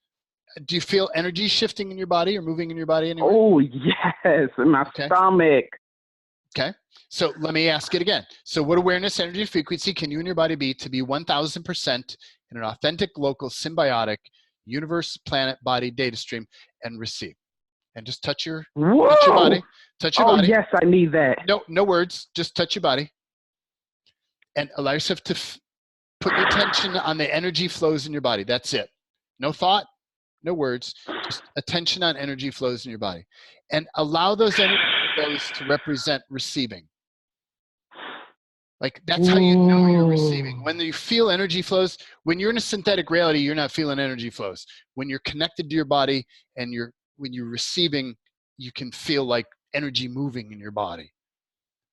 do you feel energy shifting in your body or moving in your body anywhere? Oh, yes, in my stomach. Okay. So let me ask it again. So what awareness, energy, and frequency can you and your body be to be 1000% in an authentic, local, symbiotic universe, planet, body, data stream, and receive? And just touch your body. Touch your body. Oh, yes, I need that. No words. Just touch your body. And allow yourself to put your attention on the energy flows in your body. That's it. No thought, no words. Just attention on energy flows in your body. And allow those energy flows to represent receiving. Like that's how you know you're receiving. When you feel energy flows, when you're in a synthetic reality, you're not feeling energy flows. When you're connected to your body and when you're receiving, you can feel like energy moving in your body.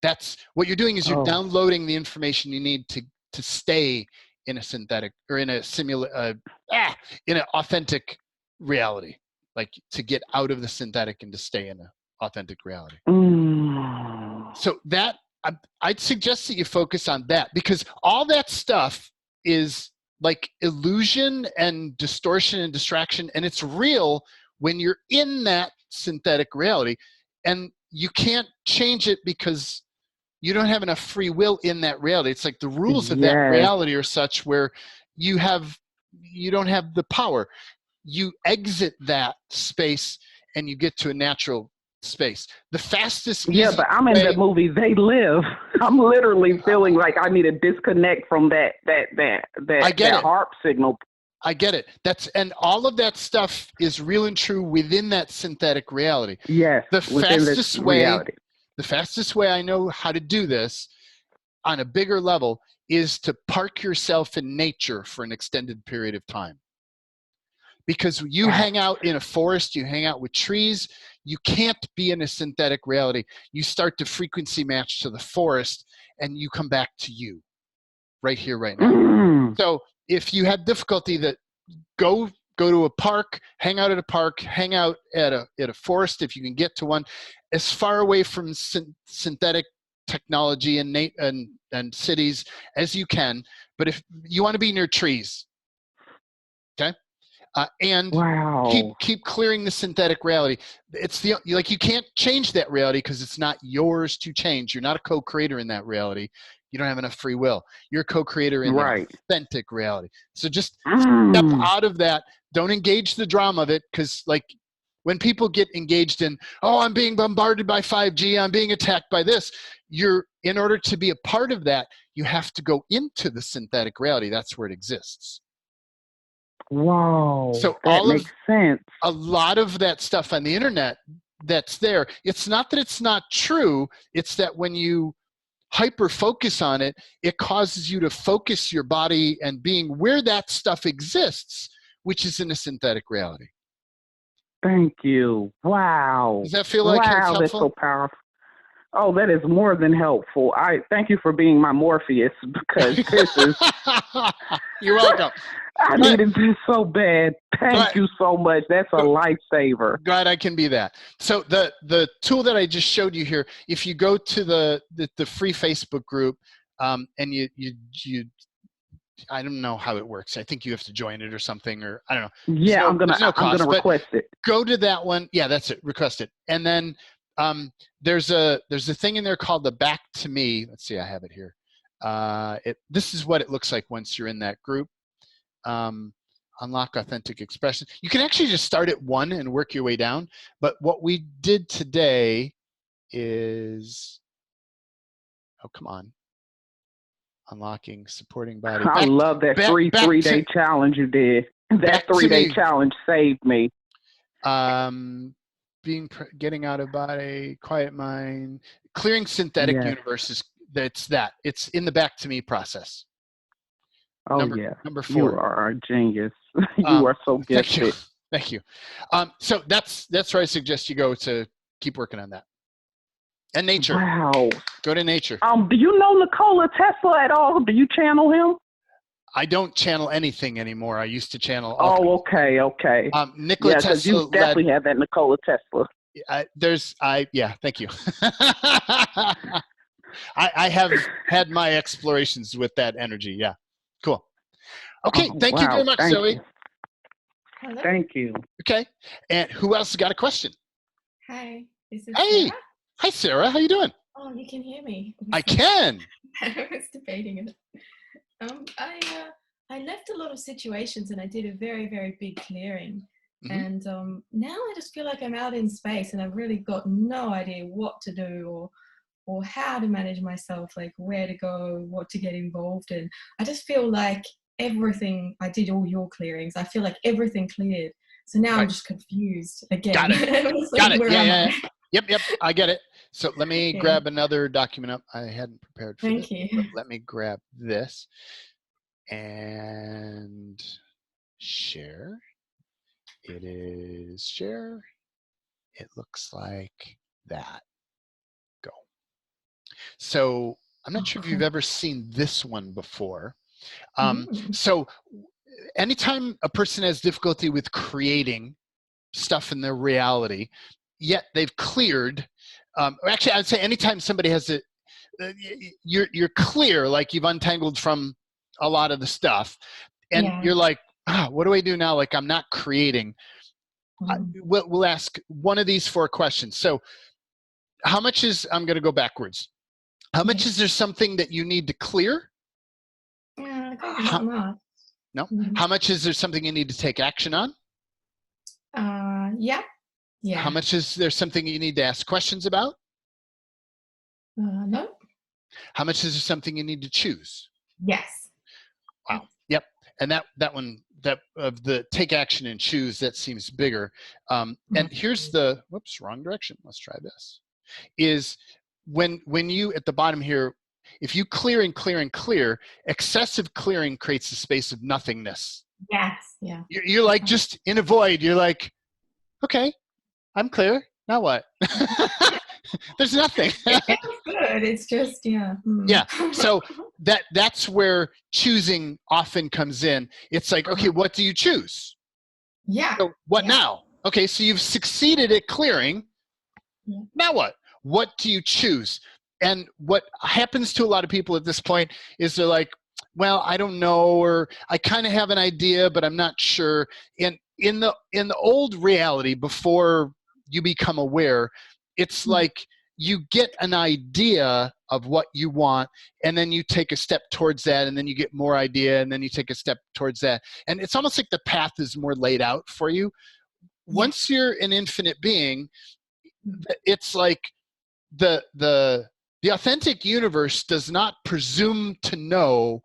That's what you're doing, is you're downloading the information you need to stay in a synthetic or in a in an authentic reality, like to get out of the synthetic and to stay in an authentic reality. So that I'd suggest that you focus on that, because all that stuff is like illusion and distortion and distraction, and it's real when you're in that synthetic reality, and you can't change it because you don't have enough free will in that reality. It's like the rules of that reality are such where you don't have the power. You exit that space and you get to a natural space. The fastest but I'm in the movie They Live. I'm literally feeling like I need to disconnect from that harp signal. I get it. And all of that stuff is real and true within that synthetic reality. Yes. The fastest way I know how to do this on a bigger level is to park yourself in nature for an extended period of time. Because you hang out in a forest, you hang out with trees, you can't be in a synthetic reality. You start to frequency match to the forest and you come back to you right here, right now. So if you have difficulty, that go to a park, hang out at a park, hang out at a forest if you can get to one, as far away from synthetic technology and cities as you can. But if you want to be near trees, okay? And keep clearing the synthetic reality. It's you can't change that reality because it's not yours to change. You're not a co-creator in that reality. You don't have enough free will. You're a co-creator in the authentic reality. So just step out of that. Don't engage the drama of it, because like when people get engaged in, I'm being bombarded by 5G, I'm being attacked by this, in order to be a part of that, you have to go into the synthetic reality. That's where it exists. Wow. So that makes sense. A lot of that stuff on the internet that's there, it's not that it's not true, it's that when you hyper focus on it, it causes you to focus your body and being where that stuff exists, which is in a synthetic reality. Thank you. Wow. Does that feel like it's helpful? That's so powerful. Oh, that is more than helpful. I thank you for being my Morpheus, because this is. You're welcome. I needed this so bad. Thank you so much. That's a lifesaver. Glad I can be that. So the tool that I just showed you here, if you go to the free Facebook group, and you I don't know how it works. I think you have to join it or something, or I don't know. Yeah, I'm gonna request it. Go to that one. Yeah, that's it. Request it, and then there's a thing in there called the Back to Me. Let's see, I have it here. This is what it looks like once you're in that group. Unlock authentic expression. You can actually just start at 1 and work your way down. But what we did today is, come on, unlocking supporting body. I love that three-day challenge you did. That 3-day challenge saved me. getting out of body, quiet mind, clearing synthetic Yes. universes. It's in the back to me process. Oh, Number yeah. number You 4. are a genius. You are so Thank you. gifted. Thank you. So that's where I suggest you go to keep working on that. And nature. Wow. Go to nature. Do you know Nikola Tesla at all? Do you channel him? I don't channel anything anymore. I used to channel. Oh, okay. Nikola Yeah, because Tesla you definitely have that Nikola Tesla. Thank you. I have had my explorations with that energy. Yeah. Cool. Okay. Oh, Thank you very wow. much, Thank Zoe. you. Hello. Thank you. Okay. And who else got a question? Hi. This is Hey. Sarah. Hi, Sarah. How you doing? Oh, you can hear me. I can. I was debating it. I left a lot of situations and I did a very, very big clearing. And now I just feel like I'm out in space and I've really got no idea what to do or how to manage myself, like where to go, what to get involved in. I just feel like everything, I did all your clearings. I feel like everything cleared. So now I'm just confused again. Got it. Got it. Yeah. Yep. I get it. So let me grab another document up. I hadn't prepared for this. Thank you. Let me grab this and share. It is share. It looks like that. Go. So I'm not sure if you've ever seen this one before. So anytime a person has difficulty with creating stuff in their reality, yet they've cleared, actually I'd say anytime somebody has it, you're clear, like you've untangled from a lot of the stuff, and you're like, what do I do now? Like I'm not creating. We'll ask one of these 4 questions. So how much is, I'm going to go backwards. How much is there something that you need to clear? Not. No. How much is there something you need to take action on? Yeah. How much is there something you need to ask questions about? No. How much is there something you need to choose? Yes. Wow. Yep. And that one, that of the take action and choose, that seems bigger. And here's the, whoops, wrong direction. Let's try this. Is when you, at the bottom here, if you clear and clear and clear, excessive clearing creates a space of nothingness. Yes. Yeah. You're like just in a void. You're like, okay, I'm clear. Now what? There's nothing. It's good. It's just, yeah. Yeah. So that's where choosing often comes in. It's like, okay, what do you choose? Yeah. So what now? Okay, so you've succeeded at clearing. Yeah. Now what? What do you choose? And what happens to a lot of people at this point is they're like, well, I don't know, or I kind of have an idea, but I'm not sure. And in the old reality, before you become aware, it's like you get an idea of what you want, and then you take a step towards that, and then you get more idea, and then you take a step towards that. And it's almost like the path is more laid out for you. Once you're an infinite being, it's like the authentic universe does not presume to know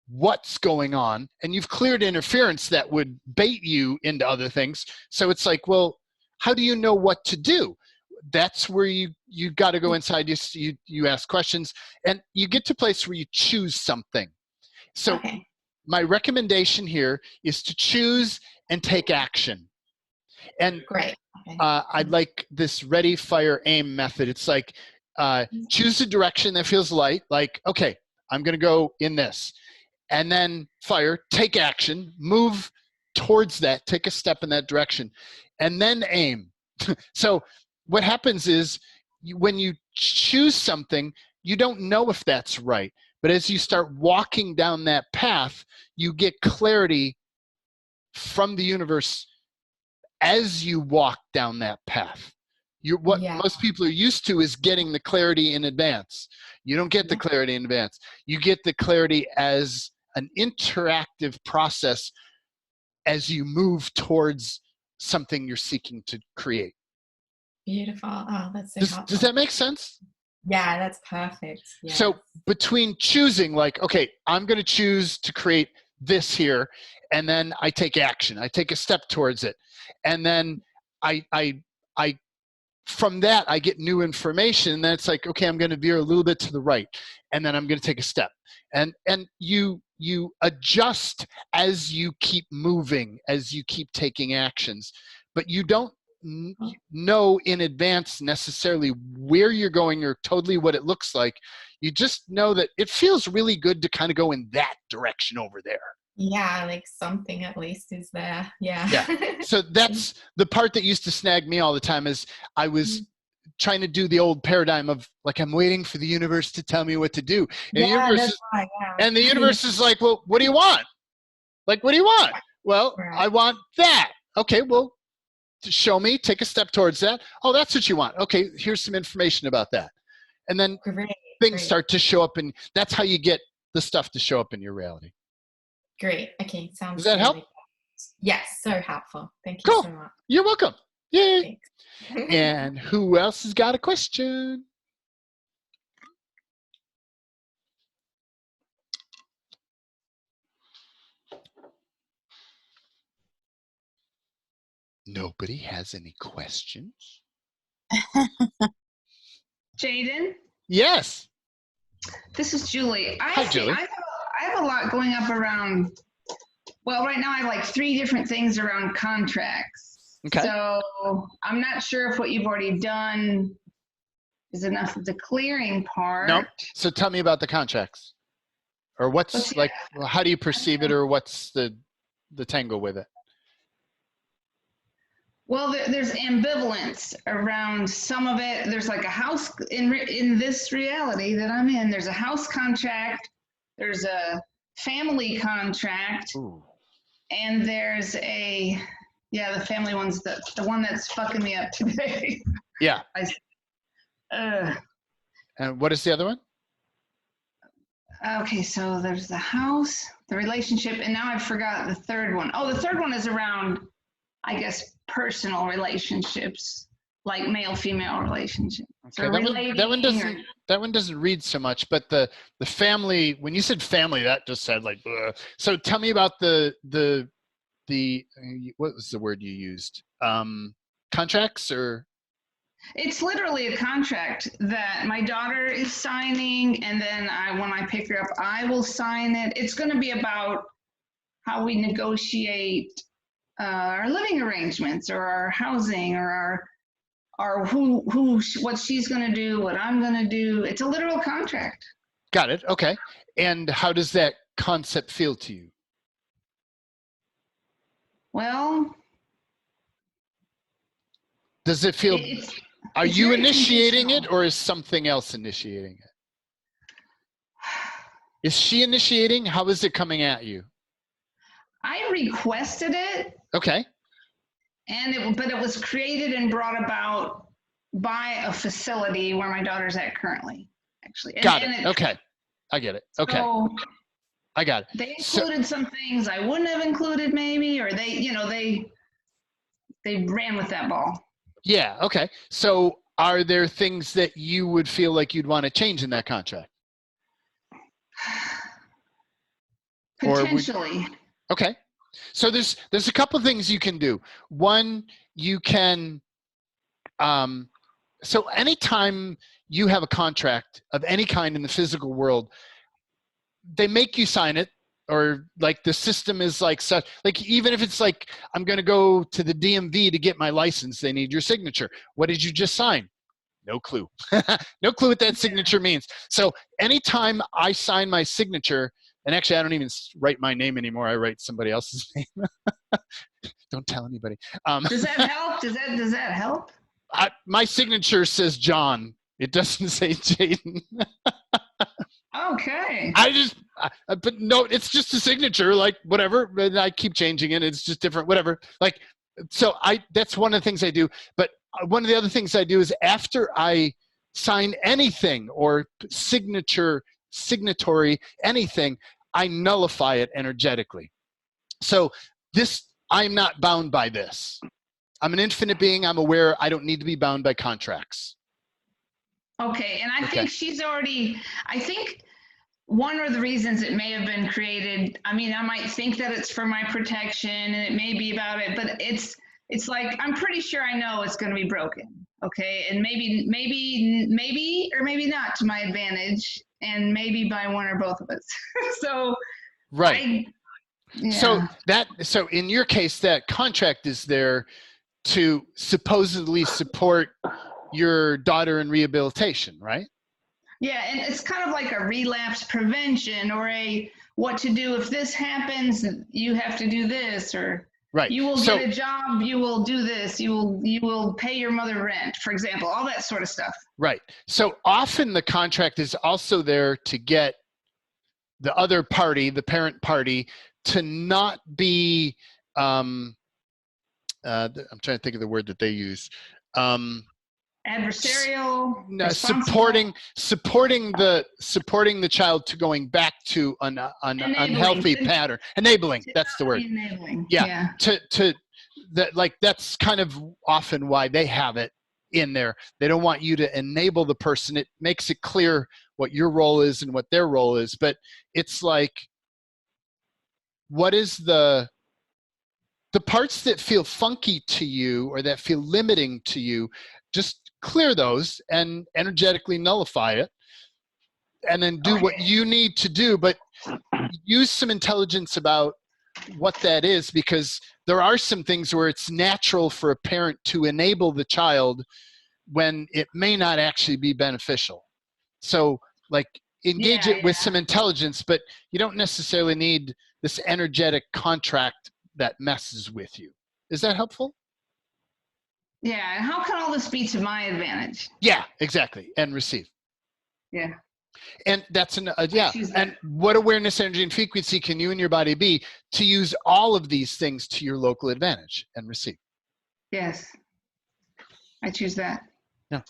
what's going on, and you've cleared interference that would bait you into other things. So it's like, well, how do you know what to do? That's where you got to go inside. You ask questions, and you get to a place where you choose something. So my recommendation here is to choose and take action. And great. I'd like this ready, fire, aim method. It's like choose a direction that feels light, like, okay, I'm going to go in this. And then fire, take action, move towards that, take a step in that direction, and then aim. So what happens is when you choose something, you don't know if that's right. But as you start walking down that path, you get clarity from the universe as you walk down that path. What most people are used to is getting the clarity in advance. You don't get the clarity in advance. You get the clarity as an interactive process as you move towards something you're seeking to create. Beautiful. Oh, that's so helpful. Does that make sense? Yeah, that's perfect. Yes. So between choosing, like, okay, I'm going to choose to create this here, and then I take action. I take a step towards it, and then I from that, I get new information. And then it's like, okay, I'm going to veer a little bit to the right, and then I'm going to take a step. And you adjust as you keep moving, as you keep taking actions, but you don't know in advance necessarily where you're going or totally what it looks like. You just know that it feels really good to kind of go in that direction over there. Yeah, like something at least is there. Yeah. Yeah. So that's the part that used to snag me all the time, is I was trying to do the old paradigm of like, I'm waiting for the universe to tell me what to do. And Yeah, the universe that's is, right. Yeah. and the universe is like, well, what do you want? Like, what do you want? Well, Right. I want that. Okay, well, show me, take a step towards that. Oh, that's what you want. Okay, here's some information about that. And then things start to show up, and that's how you get the stuff to show up in your reality. Great. Okay, sounds Does that help? good. Yes, so helpful. Thank you Cool. so much. You're welcome. Yay. Thanks. And who else has got a question? Nobody has any questions? Jaden? Yes. This is Julie. Hi, Julie. I have a lot going up around, well, right now I have like 3 different things around contracts. Okay. So I'm not sure if what you've already done is enough of the clearing part. No. So tell me about the contracts. Or what's like, how do you perceive it, or what's the tangle with it? Well, there's ambivalence around some of it. There's like a house in this reality that I'm in. There's a house contract. There's a family contract. Ooh. And there's the family one's the one that's fucking me up today. Yeah. And what is the other one? Okay, so there's the house, the relationship, and now I forgot the third one. Oh, the third one is around, I guess, personal relationships, like male-female relationships. Okay, that one doesn't read so much, but the family, when you said family, that just said like, ugh. So tell me about the what was the word you used? Contracts, or? It's literally a contract that my daughter is signing, and then when I pick her up, I will sign it. It's going to be about how we negotiate our living arrangements, or our housing, or our what she's going to do, what I'm going to do. It's a literal contract. Got it. Okay. And how does that concept feel to you? Well, does it feel? Are you initiating it, or is something else initiating it? Is she initiating? How is it coming at you? I requested it. Okay. But it was created and brought about by a facility where my daughter's at currently, actually. Got it. Okay. I get it. Okay. So I got it. They included some things I wouldn't have included maybe, or they ran with that ball. Yeah. Okay. So are there things that you would feel like you'd want to change in that contract? Potentially. Okay. So there's a couple of things you can do. One, you can, so anytime you have a contract of any kind in the physical world, they make you sign it, or like the system is like such, like even if it's like, I'm going to go to the DMV to get my license, they need your signature. What did you just sign? No clue. No clue what that signature means. So anytime I sign my signature, and actually I don't even write my name anymore, I write somebody else's name. Don't tell anybody. Does that help? Does that help? My signature says John. It doesn't say Jaden. Okay. But no, it's just a signature, like whatever. And I keep changing it. It's just different, whatever. Like, so that's one of the things I do. But one of the other things I do is after I sign anything or signatory anything, I nullify it energetically. So I'm not bound by this. I'm an infinite being. I'm aware. I don't need to be bound by contracts. Okay, and I think I think one of the reasons it may have been created, I mean, I might think that it's for my protection and it may be about it, but it's it's like, I'm pretty sure I know it's going to be broken. Okay. And maybe, or maybe not to my advantage, and maybe by one or both of us. So, Right. yeah. So in your case, that contract is there to supposedly support your daughter in rehabilitation, right? Yeah, and it's kind of like a relapse prevention, or a what to do if this happens, you have to do this, or Right. you will get a job, you will do this, you will pay your mother rent, for example, all that sort of stuff. Right. So often the contract is also there to get the other party, the parent party, to not be I'm trying to think of the word that they use. Adversarial, supporting the child to going back to an unhealthy pattern. Enabling, that's the word. Enabling. Yeah. To that, like, that's kind of often why they have it in there. They don't want you to enable the person. It makes it clear what your role is and what their role is, but it's like, what is the parts that feel funky to you or that feel limiting to you, just clear those and energetically nullify it, and then do what you need to do, but use some intelligence about what that is, because there are some things where it's natural for a parent to enable the child when it may not actually be beneficial. So, like, engage it with some intelligence, but you don't necessarily need this energetic contract that messes with you. Is that helpful? Yeah, and how can all this be to my advantage? Yeah, exactly. And receive. Yeah. And that's and what awareness, energy, and frequency can you and your body be to use all of these things to your local advantage and receive? Yes, I choose that. Yeah.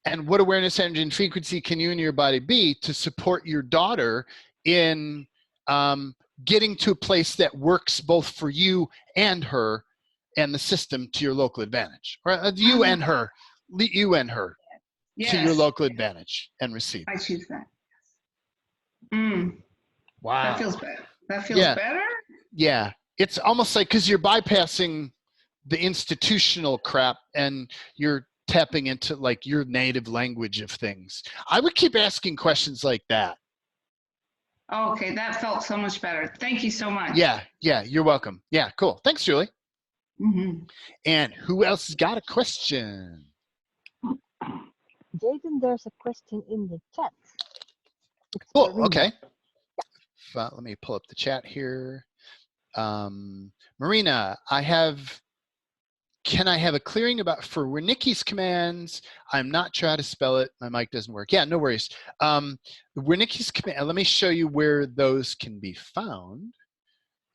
And what awareness, energy, and frequency can you and your body be to support your daughter in getting to a place that works both for you and her and the system to your local advantage? Or you and her Yes. to your local advantage and receive. I choose that. Wow. That feels better. That feels better? Yeah. It's almost like, because you're bypassing the institutional crap and you're tapping into like your native language of things. I would keep asking questions like that. Okay, that felt so much better. Thank you so much. Yeah, you're welcome. Yeah, cool. Thanks, Julie. And who else has got a question? Jaden, there's a question in the chat. Cool. Marina. Okay. Yeah. Let me pull up the chat here. Marina, can I have a clearing for Wernicke's commands? I'm not sure how to spell it. My mic doesn't work. Yeah, no worries. Wernicke's command, let me show you where those can be found.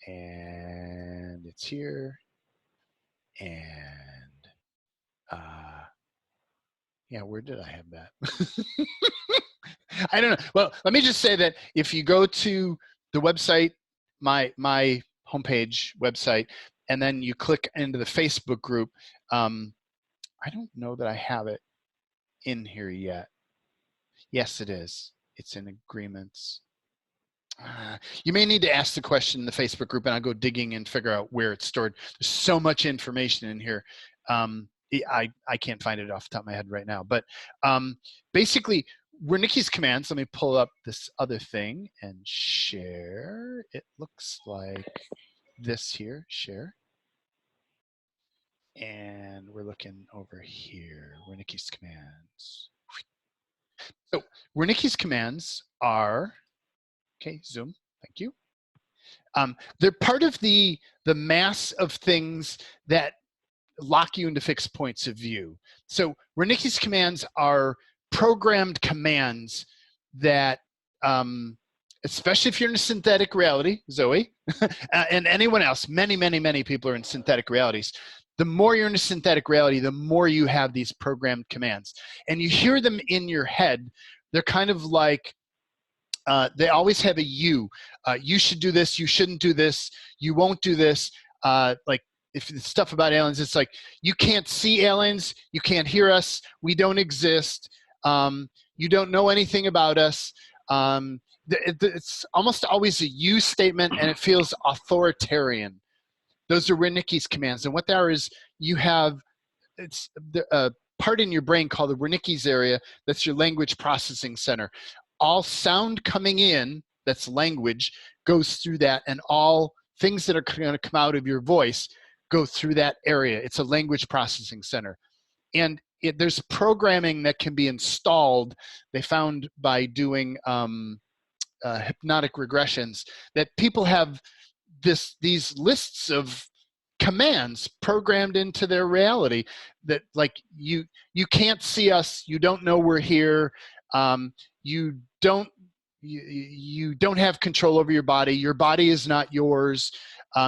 And it's here. And yeah, where did I have that? I don't know. Well, let me just say that if you go to the website, my homepage website, and then you click into the Facebook group, I don't know that I have it in here yet. Yes, it is. It's in agreements. You may need to ask the question in the Facebook group, and I'll go digging and figure out where it's stored. There's so much information in here. I can't find it off the top of my head right now. But basically, Wernicke's commands, let me pull up this other thing and share. It looks like this here, share. And we're looking over here, Wernicke's commands. So Wernicke's commands are, okay, zoom, thank you. They're part of the mass of things that lock you into fixed points of view. So Wernicke's commands are programmed commands that, especially if you're in a synthetic reality, Zoe, and anyone else, many people are in synthetic realities. The more you're in a synthetic reality, the more you have these programmed commands. And you hear them in your head. They're kind of like, they always have a you. You should do this, you shouldn't do this, you won't do this. Like, if it's stuff about aliens, it's like, you can't see aliens, you can't hear us, we don't exist, you don't know anything about us. It's almost always a you statement, and it feels authoritarian. Those are Wernicke's commands. And what they are is you have a part in your brain called the Wernicke's area. That's your language processing center. All sound coming in, that's language, goes through that, and all things that are going to come out of your voice go through that area. It's a language processing center. And there's programming that can be installed, they found by doing hypnotic regressions, that people have these lists of commands programmed into their reality that, like, you can't see us, you don't know we're here, you don't have control over your body is not yours,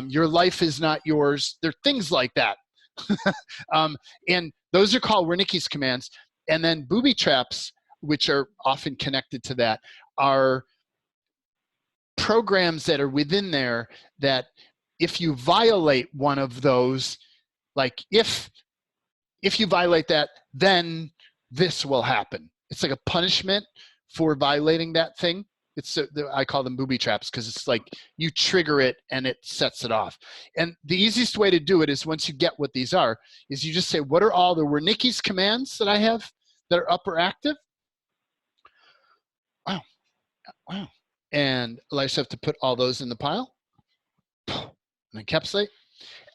your life is not yours. There are things like that. And those are called Wernicke's commands. And then booby traps, which are often connected to that, are programs that are within there that if you violate one of those, like if you violate that, then this will happen. It's like a punishment for violating that thing. I call them booby traps because it's like you trigger it and it sets it off. And the easiest way to do it is, once you get what these are, is you just say, what are all the Wernicke's commands that I have that are up or active? Wow. And I just have to put all those in the pile and encapsulate.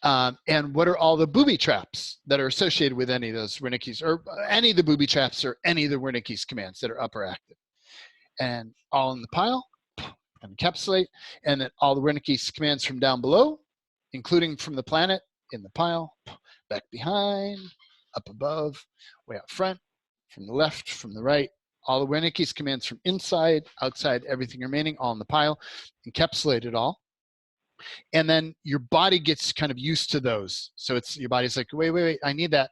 And what are all the booby traps that are associated with any of those Wernicke's, or any of the booby traps or any of the Wernicke's commands that are up or active? And all in the pile, and encapsulate. And then all the Wernicke's commands from down below, including from the planet, in the pile, back behind, up above, way out front, from the left, from the right. All the Wernicke's commands from inside, outside, everything remaining, all in the pile, encapsulate it all. And then your body gets kind of used to those. So it's, your body's like, wait, I need that.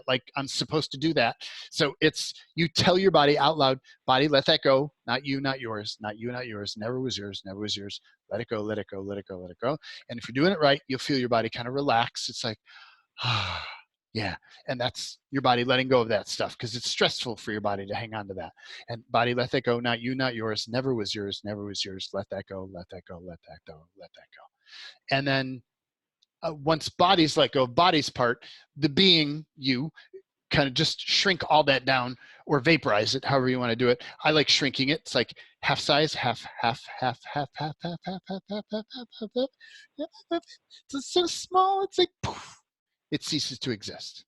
Like, I'm supposed to do that. So it's, you tell your body out loud, body, let that go. Not you, not yours, not you, not yours. Never was yours, never was yours. Let it go, let it go, let it go, let it go. And if you're doing it right, you'll feel your body kind of relax. It's like, yeah. And that's your body letting go of that stuff, because it's stressful for your body to hang on to that. And body, let that go. Not you, not yours. Never was yours, never was yours. Let that go, let that go, let that go, let that go. And then once body's let go of body's part, the being, you, kind of just shrink all that down or vaporize it, however you want to do it. I like shrinking it. It's like half size, half. It's so small, it's like poof, it ceases to exist.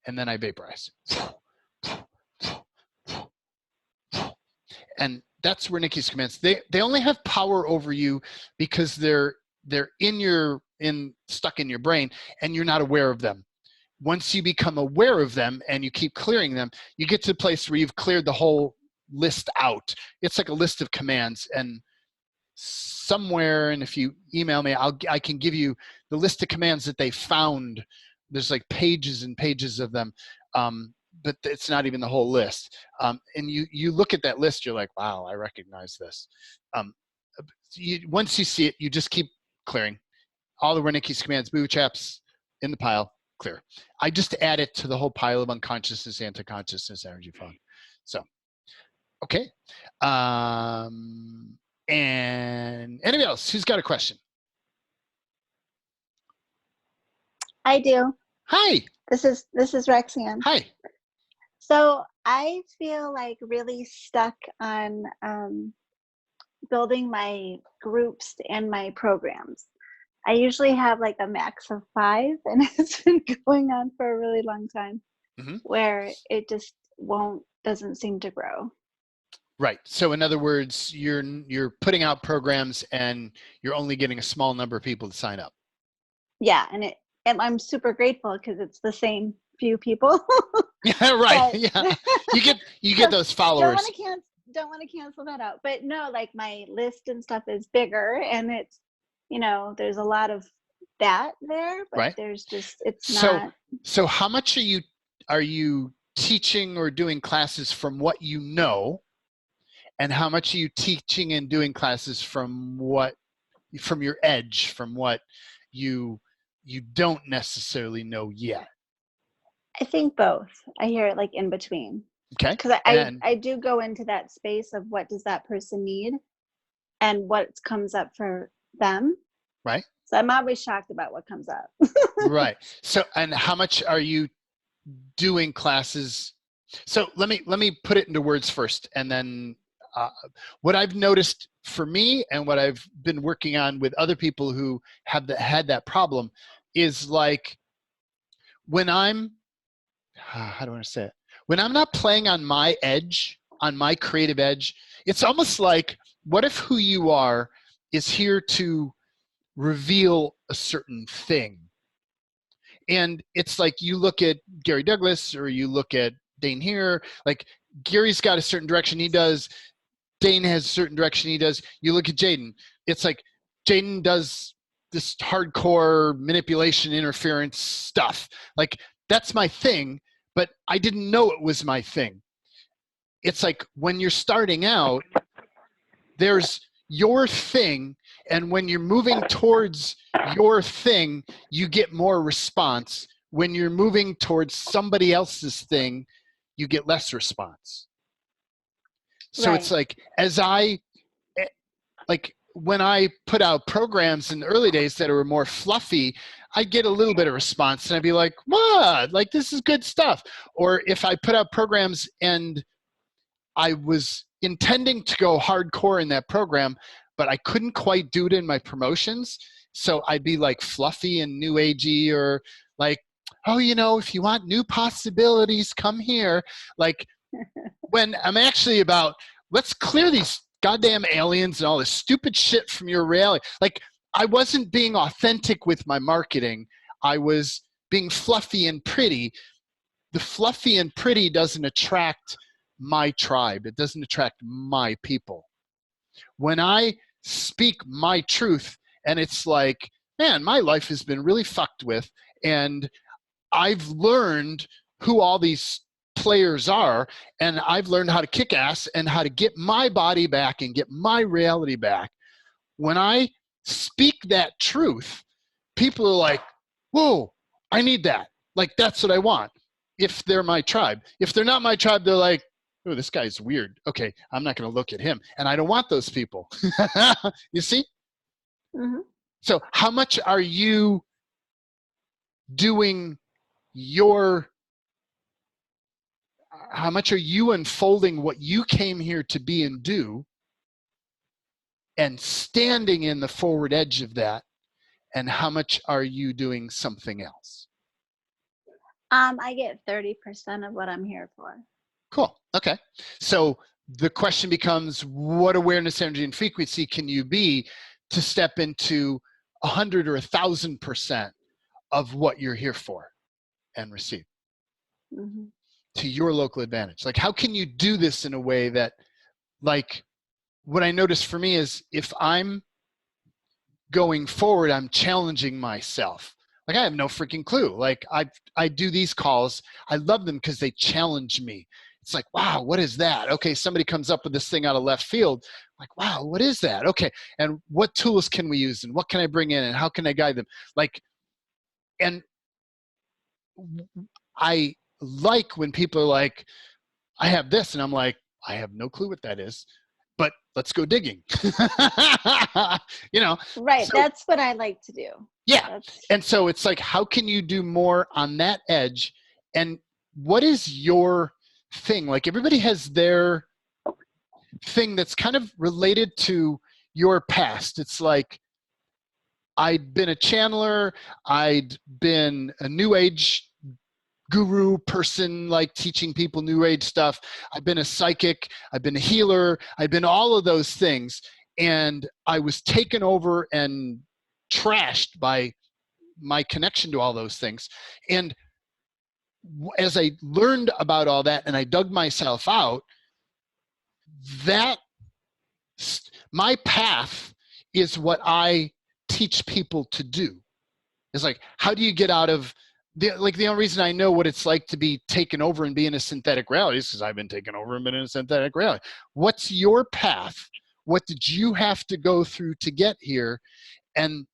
And then I vaporize. And that's Wernicke's commands. They only have power over you because they're stuck in your brain and you're not aware of them. Once you become aware of them and you keep clearing them, you get to the place where you've cleared the whole list out. It's like a list of commands, and somewhere, and if you email me, I can give you the list of commands that they found. There's like pages and pages of them, but it's not even the whole list. And you look at that list, you're like, wow, I recognize this. Once you see it, you just keep clearing. All the Wernicke's commands, booby traps, in the pile, clear. I just add it to the whole pile of unconsciousness, anti-consciousness, energy fog. So, okay. And anybody else who's got a question? I do. Hi. This is Rexian. Hi. So I feel like really stuck on building my groups and my programs. I usually have like a max of 5, and it's been going on for a really long time, where it just doesn't seem to grow. Right. So in other words, you're putting out programs and you're only getting a small number of people to sign up. Yeah, and I'm super grateful because it's the same few people. Yeah, right. Yeah, you get those followers. Don't want to cancel that out, but no, like my list and stuff is bigger, and it's, there's a lot of that there, but right. There's just, it's not. So how much are you teaching or doing classes from what you know, and how much are you teaching and doing classes from your edge, from what you don't necessarily know yet? I think both. I hear it like in between. Okay. Because I do go into that space of what does that person need and what comes up for them. Right. So I'm always shocked about what comes up. Right. So, and how much are you doing classes? So let me put it into words first, and then what I've noticed for me and what I've been working on with other people who have had that problem is like when I'm, how do I want to say it? When I'm not playing on my edge, on my creative edge, it's almost like, what if who you are is here to reveal a certain thing? And it's like you look at Gary Douglas or you look at Dane here, like Gary's got a certain direction he does, Dane has a certain direction he does. You look at Jaden, it's like Jaden does this hardcore manipulation interference stuff. Like that's my thing, but I didn't know it was my thing. It's like when you're starting out, there's your thing, and when you're moving towards your thing, you get more response. When you're moving towards somebody else's thing, you get less response. So Right. it's like, like when I put out programs in the early days that were more fluffy, I'd get a little bit of response and I'd be like, what? Like, this is good stuff. Or if I put out programs and I was intending to go hardcore in that program, but I couldn't quite do it in my promotions. So I'd be like fluffy and new agey, or like, oh, you know, if you want new possibilities, come here. Like when I'm actually about, let's clear these goddamn aliens and all this stupid shit from your reality. Like I wasn't being authentic with my marketing. I was being fluffy and pretty. The fluffy and pretty doesn't attract my tribe. It doesn't attract my people. When I speak my truth and it's like, man, my life has been really fucked with, and I've learned who all these players are, and I've learned how to kick ass and how to get my body back and get my reality back. When I speak that truth, people are like, whoa, I need that. Like, that's what I want. If they're my tribe. If they're not my tribe, they're like, oh, this guy's weird. Okay, I'm not going to look at him. And I don't want those people. You see? Mm-hmm. So how much are you doing how much are you unfolding what you came here to be and do, and standing in the forward edge of that? And how much are you doing something else? I get 30% of what I'm here for. Cool. Okay. So the question becomes, what awareness, energy, and frequency can you be to step into 100 or 1,000% of what you're here for and receive to your local advantage? Like, how can you do this in a way that, like, what I notice for me is if I'm going forward, I'm challenging myself. Like, I have no freaking clue. Like, I do these calls. I love them because they challenge me. It's like, wow, what is that? Okay, somebody comes up with this thing out of left field. Like, wow, what is that? Okay, and what tools can we use? And what can I bring in? And how can I guide them? Like, and I like when people are like, I have this. And I'm like, I have no clue what that is, but let's go digging. You know? Right, so, that's what I like to do. Yeah. And so it's like, how can you do more on that edge? And what is your thing? Like, everybody has their thing that's kind of related to your past. It's like, I'd been a channeler, I'd been a new age guru person, like teaching people new age stuff. I've been a psychic, I've been a healer, I've been all of those things. And I was taken over and trashed by my connection to all those things. And as I learned about all that and I dug myself out, that my path is what I teach people to do. It's like, how do you get out of the only reason I know what it's like to be taken over and be in a synthetic reality is because I've been taken over and been in a synthetic reality. What's your path? What did you have to go through to get here? And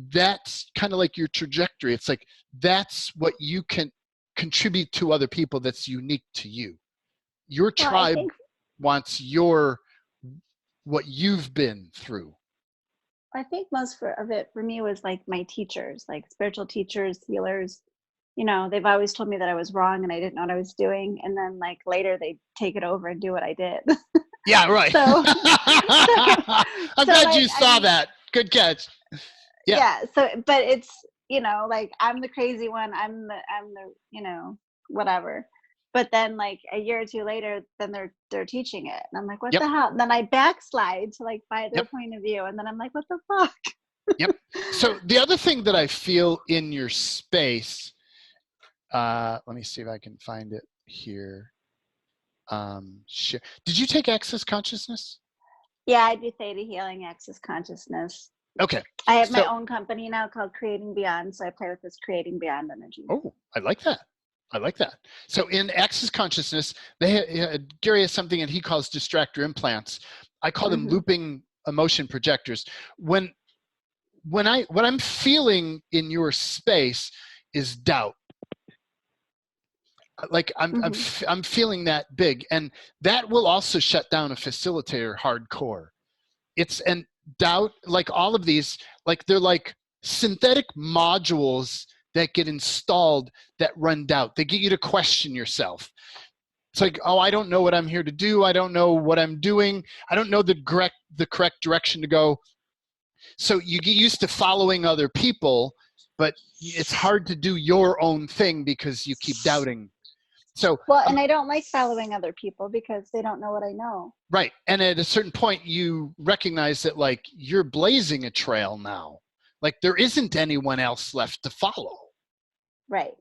that's kind of like your trajectory. It's like, that's what you can contribute to other people that's unique to you. Your tribe wants what you've been through. I think most of it for me was like my teachers, like spiritual teachers, healers. You know, they've always told me that I was wrong and I didn't know what I was doing. And then like later they take it over and do what I did. Yeah, right. So, I'm glad like, you saw that. Good catch. Yeah. So, but it's, you know, like I'm the crazy one. I'm the, you know, whatever. But then like a year or two later, then they're teaching it. And I'm like, what the hell? And then I backslide to like by their point of view. And then I'm like, what the fuck? Yep. So the other thing that I feel in your space, let me see if I can find it here. Did you take Access Consciousness? Yeah, I do Theta Healing, Access Consciousness. Okay. I have my own company now called Creating Beyond. So I play with this Creating Beyond energy. Oh, I like that. I like that. So in Access Consciousness, Gary has something that he calls distractor implants. I call them looping emotion projectors. What I'm feeling in your space is doubt. Like I'm feeling that big, and that will also shut down a facilitator hardcore. And doubt, like all of these, like they're like synthetic modules that get installed that run doubt. They get you to question yourself. It's like, oh, I don't know what I'm here to do. I don't know what I'm doing. I don't know the correct direction to go. So you get used to following other people, but it's hard to do your own thing because you keep doubting. So and I don't like following other people because they don't know what I know. Right. And at a certain point you recognize that like you're blazing a trail now. Like there isn't anyone else left to follow. Right.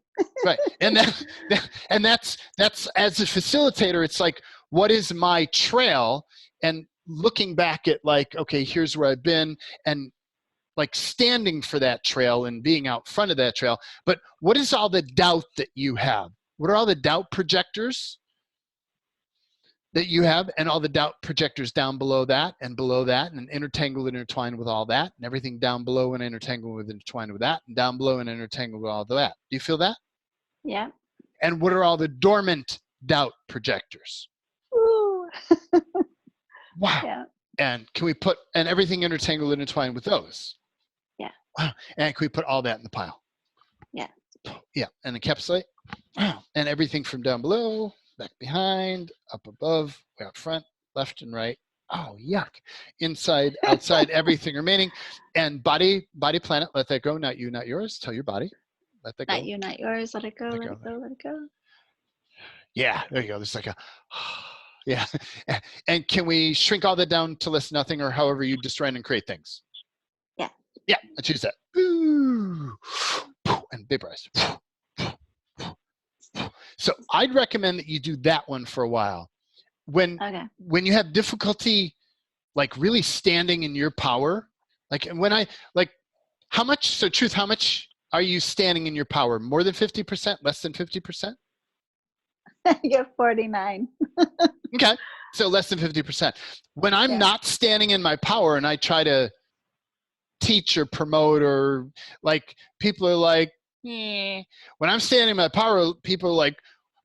Right. And that's as a facilitator, it's like, what is my trail? And looking back at like, okay, here's where I've been, and like standing for that trail and being out front of that trail. But what is all the doubt that you have? What are all the doubt projectors that you have, and all the doubt projectors down below that, and intertangled and intertwined with all that, and everything down below and intertangled with intertwined with that, and down below and intertangled with all that. Do you feel that? Yeah. And what are all the dormant doubt projectors? Ooh. Wow. Yeah. And can we put, and everything intertangled and intertwined with those? Yeah. Wow. And can we put all that in the pile? Yeah. Yeah. And encapsulate? Wow. And everything from down below, back behind, up above, way out front, left and right. Oh, yuck. Inside, outside, everything remaining. And body, planet, let that go. Not you, not yours. Tell your body, let that go. Not you, not yours. Let it go, let it go, let it go. Yeah, there you go. There's like a, yeah. And can we shrink all that down to less nothing, or however you destroy and create things? Yeah. Yeah, I choose that. Ooh. And vaporize. So I'd recommend that you do that one for a while. When you have difficulty, like really standing in your power, like how much are you standing in your power? More than 50%? Less than 50%? I get 49. Okay, so less than 50%. When I'm not standing in my power and I try to teach or promote, or like people are like, when I'm standing in my power, people are like,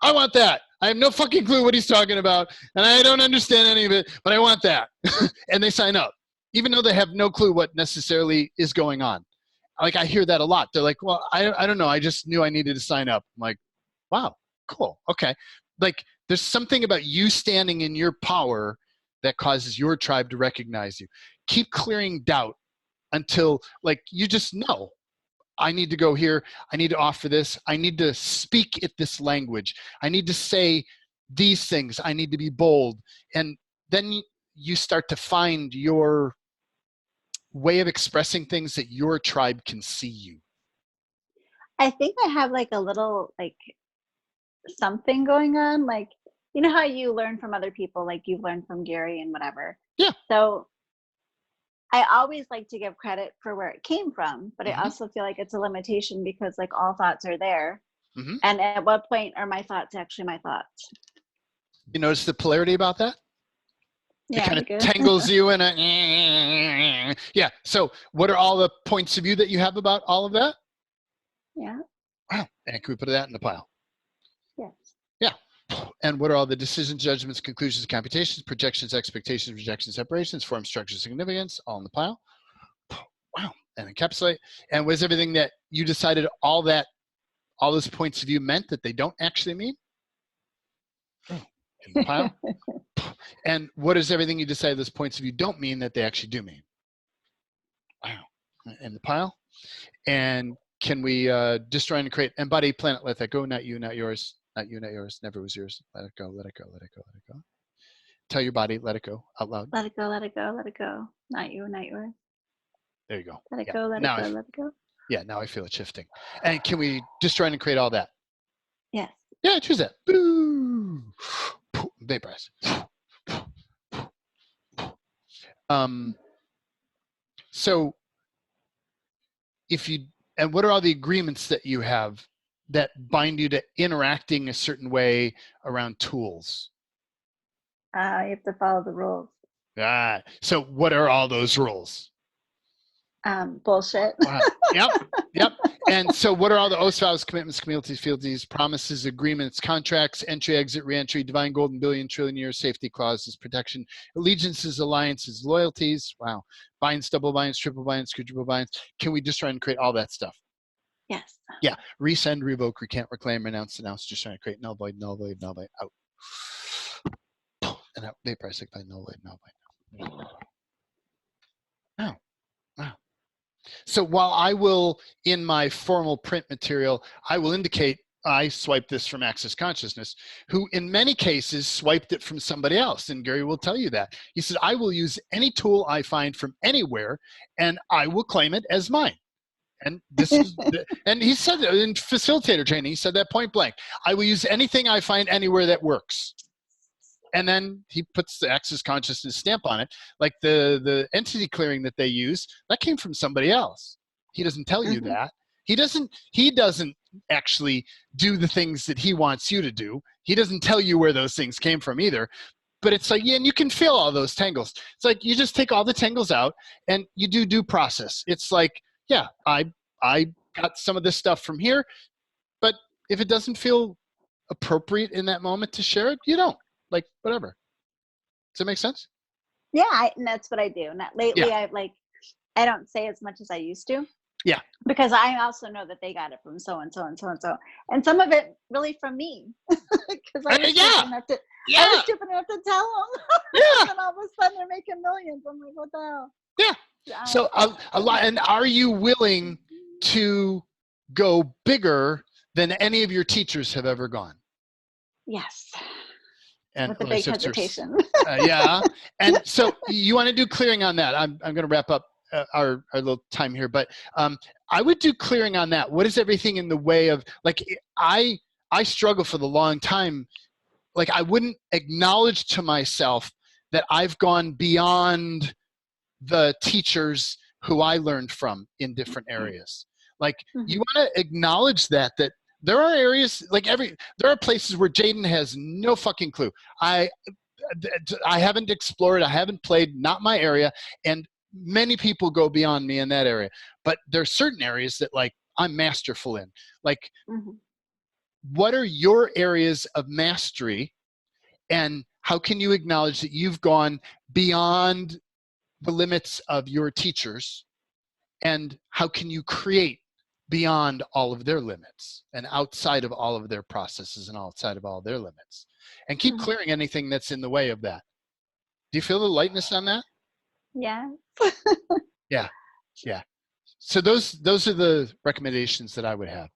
I want that. I have no fucking clue what he's talking about, and I don't understand any of it, but I want that. And they sign up, even though they have no clue what necessarily is going on. Like I hear that a lot. They're like, well, I don't know. I just knew I needed to sign up. I'm like, wow, cool. Okay. Like there's something about you standing in your power that causes your tribe to recognize you. Keep clearing doubt until like you just know, I need to go here. I need to offer this. I need to speak it this language. I need to say these things. I need to be bold. And then you start to find your way of expressing things that your tribe can see you. I think I have like a little like something going on. Like, you know how you learn from other people, like you've learned from Gary and whatever. Yeah. So I always like to give credit for where it came from, but I also feel like it's a limitation because like all thoughts are there. And at what point are my thoughts actually my thoughts? You notice the polarity about that? Yeah, it kind of tangles you in a, yeah. So what are all the points of view that you have about all of that? Yeah. Wow. And can we put that in the pile? Yes. Yeah. And what are all the decisions, judgments, conclusions, computations, projections, expectations, rejections, separations, form, structure, significance, all in the pile? Wow. And encapsulate. And was everything that you decided all those points of view meant that they don't actually mean? Oh, in the pile. And what is everything you decided those points of view don't mean that they actually do mean? Wow. In the pile. And can we destroy and create, embody, planet, let that go, not you, not yours, not you, not yours, never was yours, let it go, let it go, let it go, let it go. Tell your body, let it go, out loud. Let it go, let it go, let it go. Not you, not yours. There you go. Let it go, let it go, let it go. Yeah, now I feel it shifting. And can we destroy and create all that? Yes. Yeah, choose that. Boo! Vaporize. So and what are all the agreements that you have that bind you to interacting a certain way around tools? You have to follow the rules. So what are all those rules? Bullshit. Wow. Yep. And so what are all the oaths, vows, commitments, communities, fealties, promises, agreements, contracts, entry, exit, reentry, divine golden billion, trillion year, safety clauses, protection, allegiances, alliances, loyalties, wow, binds, double binds, triple binds, quadruple binds. Can we just try and create all that stuff? Yes. Yeah. Resend, revoke, recant, reclaim, renounce, denounce, just trying to create null, void, null, void, null, void, out. And out, vaporize, by null, void, null, void. Wow. Wow. So while I will, in my formal print material, I will indicate I swiped this from Access Consciousness, who in many cases swiped it from somebody else. And Gary will tell you that. He says, I will use any tool I find from anywhere, and I will claim it as mine. And this is, and he said that in facilitator training, he said that point blank. I will use anything I find anywhere that works. And then he puts the Access Consciousness stamp on it. Like the entity clearing that they use, that came from somebody else. He doesn't tell you that. He doesn't actually do the things that he wants you to do. He doesn't tell you where those things came from either. But it's like, yeah, and you can feel all those tangles. It's like you just take all the tangles out and you do due process. It's like, yeah, I got some of this stuff from here, but if it doesn't feel appropriate in that moment to share it, you don't. Like, whatever. Does that make sense? Yeah, and that's what I do. Not lately, Yeah. I don't say as much as I used to. Yeah. Because I also know that they got it from so and so and so and so, and some of it really from me. Because I was stupid enough to, I was stupid enough to tell them. Yeah. And all of a sudden they're making millions. I'm like, what the hell? Yeah. So a lot. And are you willing to go bigger than any of your teachers have ever gone? Yes. And with a big hesitation. Yeah. And so you want to do clearing on that. I'm going to wrap up our little time here, but I would do clearing on that. What is everything in the way of, like, I struggle for the long time. Like, I wouldn't acknowledge to myself that I've gone beyond the teachers who I learned from in different areas. Like, you want to acknowledge that there are areas, like there are places where Jaden has no fucking clue. I haven't explored, I haven't played, not my area, and many people go beyond me in that area. But there are certain areas that, like, I'm masterful in. Like, what are your areas of mastery, and how can you acknowledge that you've gone beyond the limits of your teachers, and how can you create beyond all of their limits and outside of all of their processes and outside of all their limits, and keep clearing anything that's in the way of that. Do you feel the lightness on that? Yeah. Yeah. So those are the recommendations that I would have.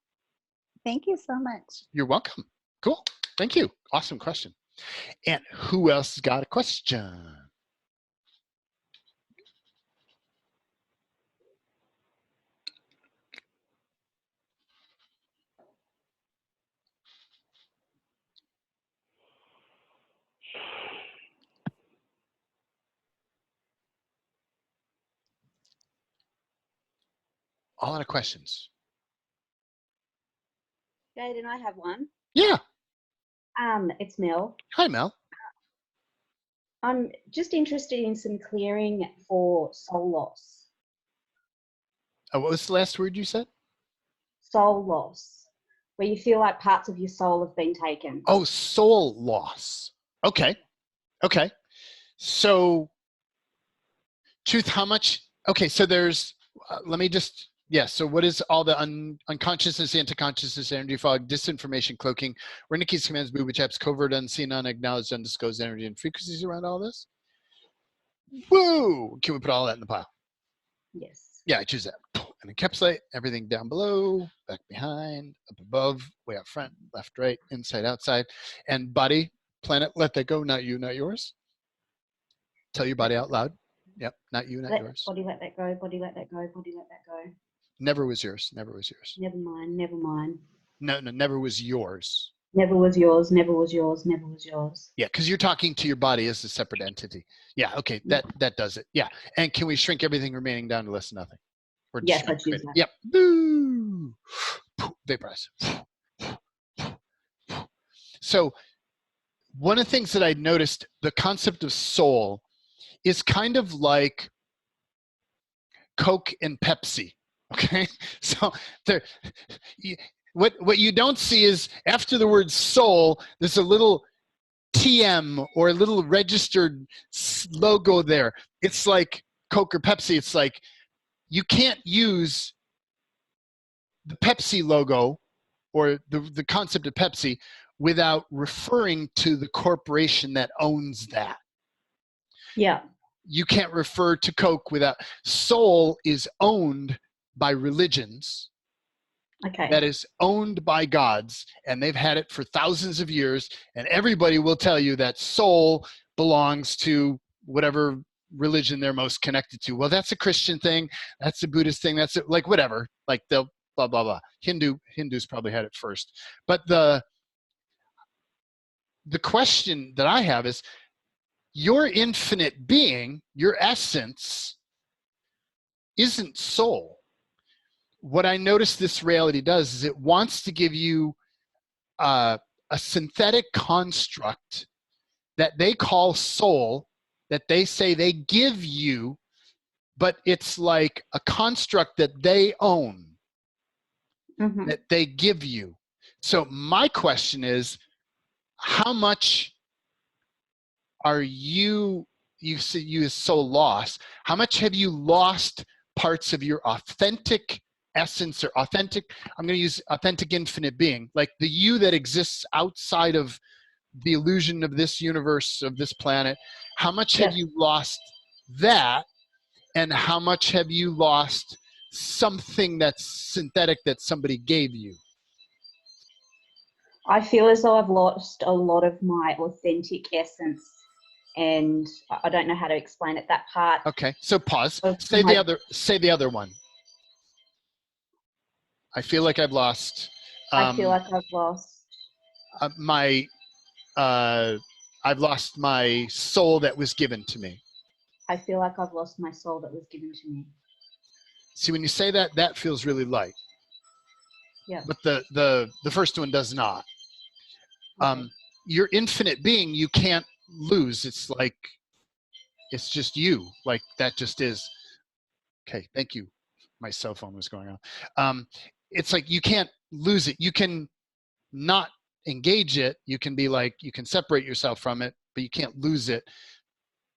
Thank you so much. You're welcome. Cool. Thank you. Awesome question. And who else got a question? A lot of questions. Jaden, I have one. Yeah. It's Mel. Hi, Mel. I'm just interested in some clearing for soul loss. What was the last word you said? Soul loss, where you feel like parts of your soul have been taken. Oh, soul loss. Okay. So, truth, how much? Okay, so there's, let me just, yeah, so what is all the unconsciousness, anti-consciousness, energy fog, disinformation, cloaking, Wernicke's commands, booby traps, covert, unseen, unacknowledged, undisclosed energy and frequencies around all this? Woo! Can we put all that in the pile? Yes. Yeah, I choose that. And encapsulate everything down below, back behind, up above, way up front, left, right, inside, outside. And body, planet, let that go, not you, not yours. Tell your body out loud. Yep, not you, not yours. Body let that go, body let that go, body let that go. Never was yours, never was yours. Never mind, never mind. No, never was yours. Never was yours, never was yours, never was yours. Yeah, because you're talking to your body as a separate entity. Yeah, okay, that does it. Yeah, and can we shrink everything remaining down to less than nothing? Or yes, I choose that. Yep. Boo! Vaporize. So one of the things that I noticed, the concept of soul is kind of like Coke and Pepsi. Okay, so there. What you don't see is after the word soul, there's a little TM or a little registered logo there. It's like Coke or Pepsi. It's like you can't use the Pepsi logo or the concept of Pepsi without referring to the corporation that owns that. Yeah. You can't refer to Coke without. Soul is owned by religions. Okay. That is owned by gods, and they've had it for thousands of years, and everybody will tell you that soul belongs to whatever religion they're most connected to. Well, that's a Christian thing, that's a Buddhist thing, that's a, like whatever, like they'll blah blah blah. Hindus probably had it first. But the question that I have is, your infinite being, your essence, isn't soul. What I notice this reality does is it wants to give you a synthetic construct that they call soul, that they say they give you, but it's like a construct that they own, that they give you. So my question is, how much are you say you is so lost, how much have you lost parts of your authentic essence or authentic, I'm going to use authentic infinite being, like the you that exists outside of the illusion of this universe, of this planet? How much have you lost that, and how much have you lost something that's synthetic that somebody gave you? I feel as though I've lost a lot of my authentic essence, and I don't know how to explain it, that part. Okay, so pause. Say the other one. I feel like I've lost. I feel like I've lost I've lost my soul that was given to me. I feel like I've lost my soul that was given to me. See, when you say that, that feels really light. Yeah. But the first one does not. Okay. Your infinite being, you can't lose. It's like, it's just you. Like, that just is. Okay, thank you. My cell phone was going on. It's like you can't lose it. You can not engage it. You can be like, you can separate yourself from it, but you can't lose it.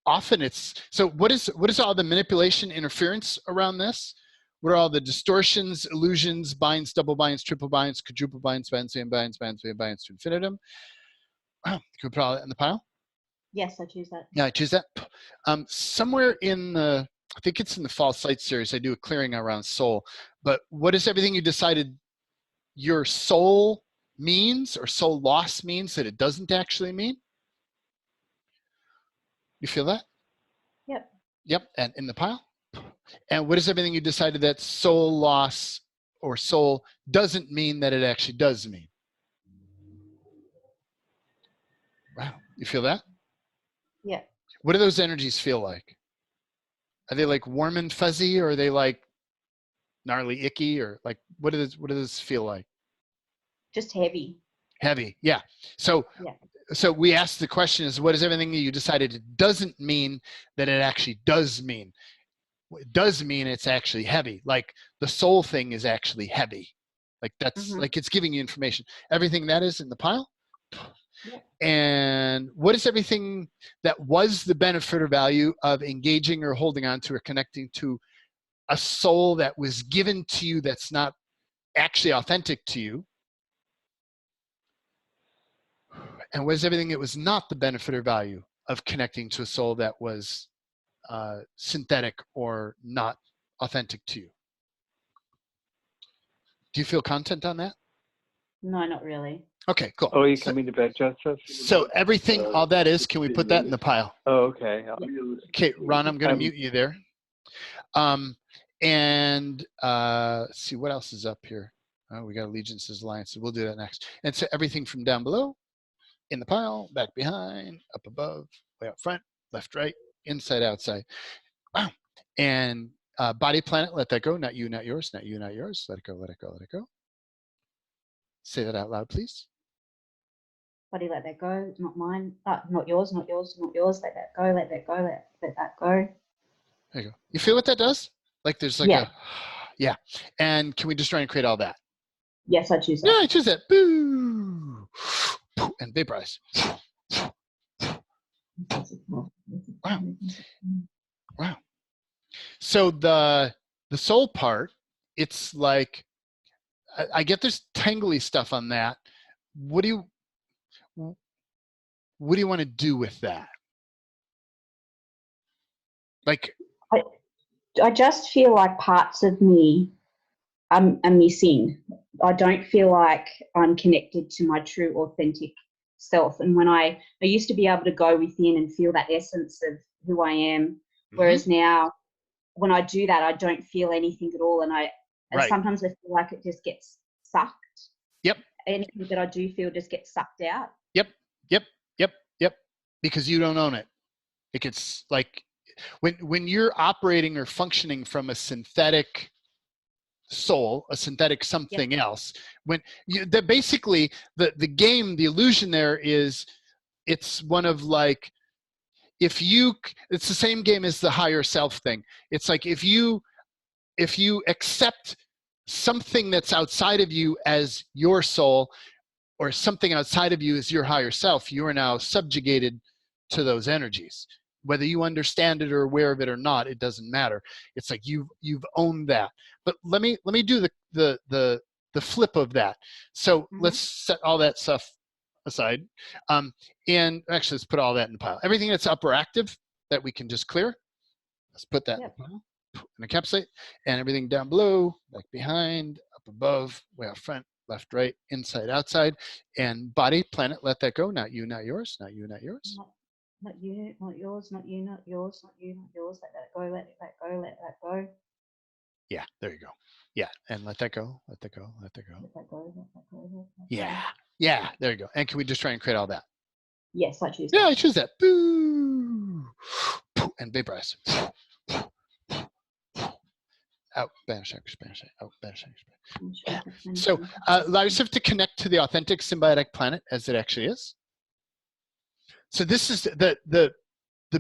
Often it's, so what is all the manipulation, interference around this? What are all the distortions, illusions, binds, double binds, triple binds, quadruple binds, binds, and binds, binds, and binds to infinitum? Can we put all that in the pile? Yes, I choose that. Yeah, I choose that. Somewhere in the, I think it's in the Fall Sight series, I do a clearing around soul. But what is everything you decided your soul means, or soul loss means, that it doesn't actually mean? You feel that? Yep. Yep, and in the pile? And what is everything you decided that soul loss or soul doesn't mean that it actually does mean? Wow, you feel that? Yeah. What do those energies feel like? Are they like warm and fuzzy, or are they like gnarly, icky, or like, what does this feel like? Just heavy. Heavy, yeah. So we asked the question is, what is everything that you decided it doesn't mean that it actually does mean? It does mean it's actually heavy. Like the soul thing is actually heavy. Like that's like it's giving you information. Everything that is in the pile. Yeah. And what is everything that was the benefit or value of engaging or holding on to or connecting to a soul that was given to you that's not actually authentic to you? And what is everything that was not the benefit or value of connecting to a soul that was synthetic or not authentic to you? Do you feel content on that? No, not really. Okay, cool. Oh, you coming to bed, Joseph? So everything, all that is, can we put that in the pile? Oh, okay. Okay, Ron, I'm going to mute you there. Let's see, what else is up here? Oh, we got Allegiances, Alliances. We'll do that next. And so everything from down below, in the pile, back behind, up above, way up front, left, right, inside, outside. Wow. And body, planet, let that go. Not you, not yours, not you, not yours. Let it go, let it go, let it go. Say that out loud, please. Body, let that go. Not mine. Not yours, not yours, not yours. Let that go, let that go, let that go. There you go. You feel what that does? Like there's like a, yeah. And can we just try and create all that? Yes, I choose that. Yeah, I choose that. Boo. And vaporize. Wow. Wow. So the soul part, it's like, I get there's tangly stuff on that. What do you want to do with that? Like, I just feel like parts of me are missing. I don't feel like I'm connected to my true authentic self. And when I used to be able to go within and feel that essence of who I am, whereas now when I do that, I don't feel anything at all. And sometimes I feel like it just gets sucked. Yep. Anything that I do feel just gets sucked out. Yep. Because you don't own it. It gets like, when you're operating or functioning from a synthetic soul, a synthetic something else, when basically the game, the illusion there is, it's one of like, it's the same game as the higher self thing. It's like if you accept something that's outside of you as your soul, or something outside of you as your higher self, you are now subjugated to those energies. Whether you understand it or aware of it or not, it doesn't matter. It's like you've owned that. But let me do the flip of that. So let's set all that stuff aside. And actually, let's put all that in the pile. Everything that's upper active that we can just clear, let's put that in the pile, and encapsulate. And everything down below, back behind, up above, way out front, left, right, inside, outside. And body, planet, let that go. Not you, not yours, not you, not yours. Not you, not yours, not you, not yours, not you, not yours. Let that go, let that go, let that go. Yeah, there you go. Yeah, and let that go, let that go, let that go. Let that go, let that go, let that go. Yeah, there you go. And can we just try and create all that? Yes, I choose that. Yeah, I choose that. Boo! And vaporize. Out, banish, out, banish. Yeah. So allow yourself to connect to the authentic symbiotic planet as it actually is. So this is the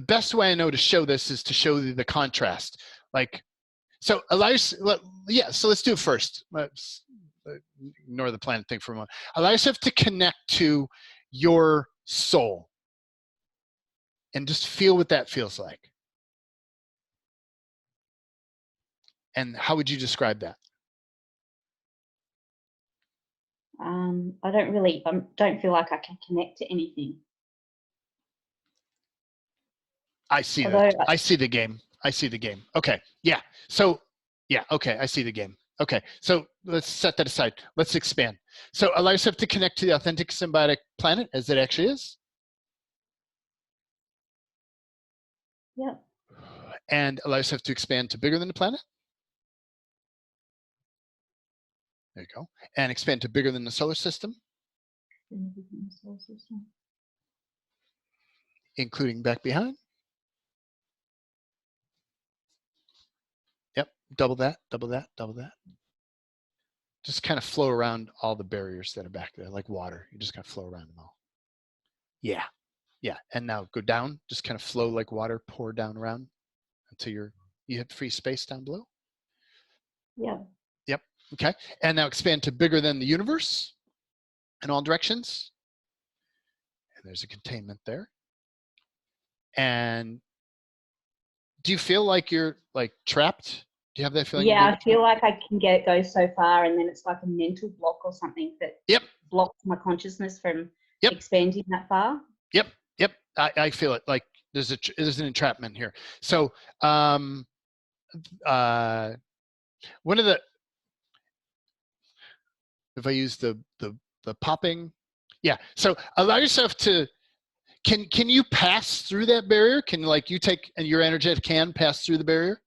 best way I know to show this is to show the contrast. Like, so allow yourself, so let's do it first. Let's ignore the planet thing for a moment. Allow yourself to connect to your soul and just feel what that feels like. And how would you describe that? I don't feel like I can connect to anything. I see that. I see the game. I see the game. Okay. Yeah. So, yeah. Okay. I see the game. Okay. So let's set that aside. Let's expand. So allow yourself to connect to the authentic symbiotic planet as it actually is. Yep. And allow yourself to expand to bigger than the planet. There you go. And expand to bigger than the solar system. Including back behind. Yep. Double that, double that, double that. Just kind of flow around all the barriers that are back there, like water. You just kind of flow around them all. Yeah. Yeah. And now go down, just kind of flow like water, pour down around until you hit free space down below. Yeah. Yep. Okay. And now expand to bigger than the universe in all directions. And there's a containment there. And do you feel like you're like trapped Do you have that feeling? Yeah, I feel like I can go so far, and then it's like a mental block or something that blocks my consciousness from expanding that far. Yep. I feel it. Like there's an entrapment here. So one of the, if I use the popping, yeah. So allow yourself to. Can you pass through that barrier? Can like you take and your energetic can pass through the barrier?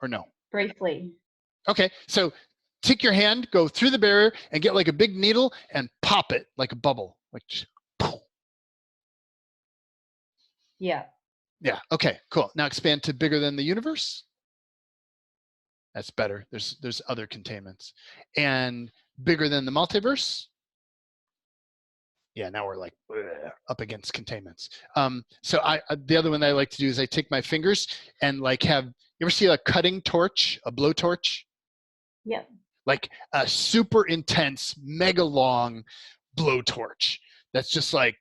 Or no? Briefly. Okay, so take your hand, go through the barrier, and get like a big needle and pop it like a bubble, like just, yeah. Yeah. Okay. Cool. Now expand to bigger than the universe. That's better. There's other containments, and bigger than the multiverse. Yeah. Now we're like up against containments. So the other one that I like to do is I take my fingers and like have, you ever see a cutting torch, a blowtorch? Yep. Like a super intense, mega long blowtorch that's just like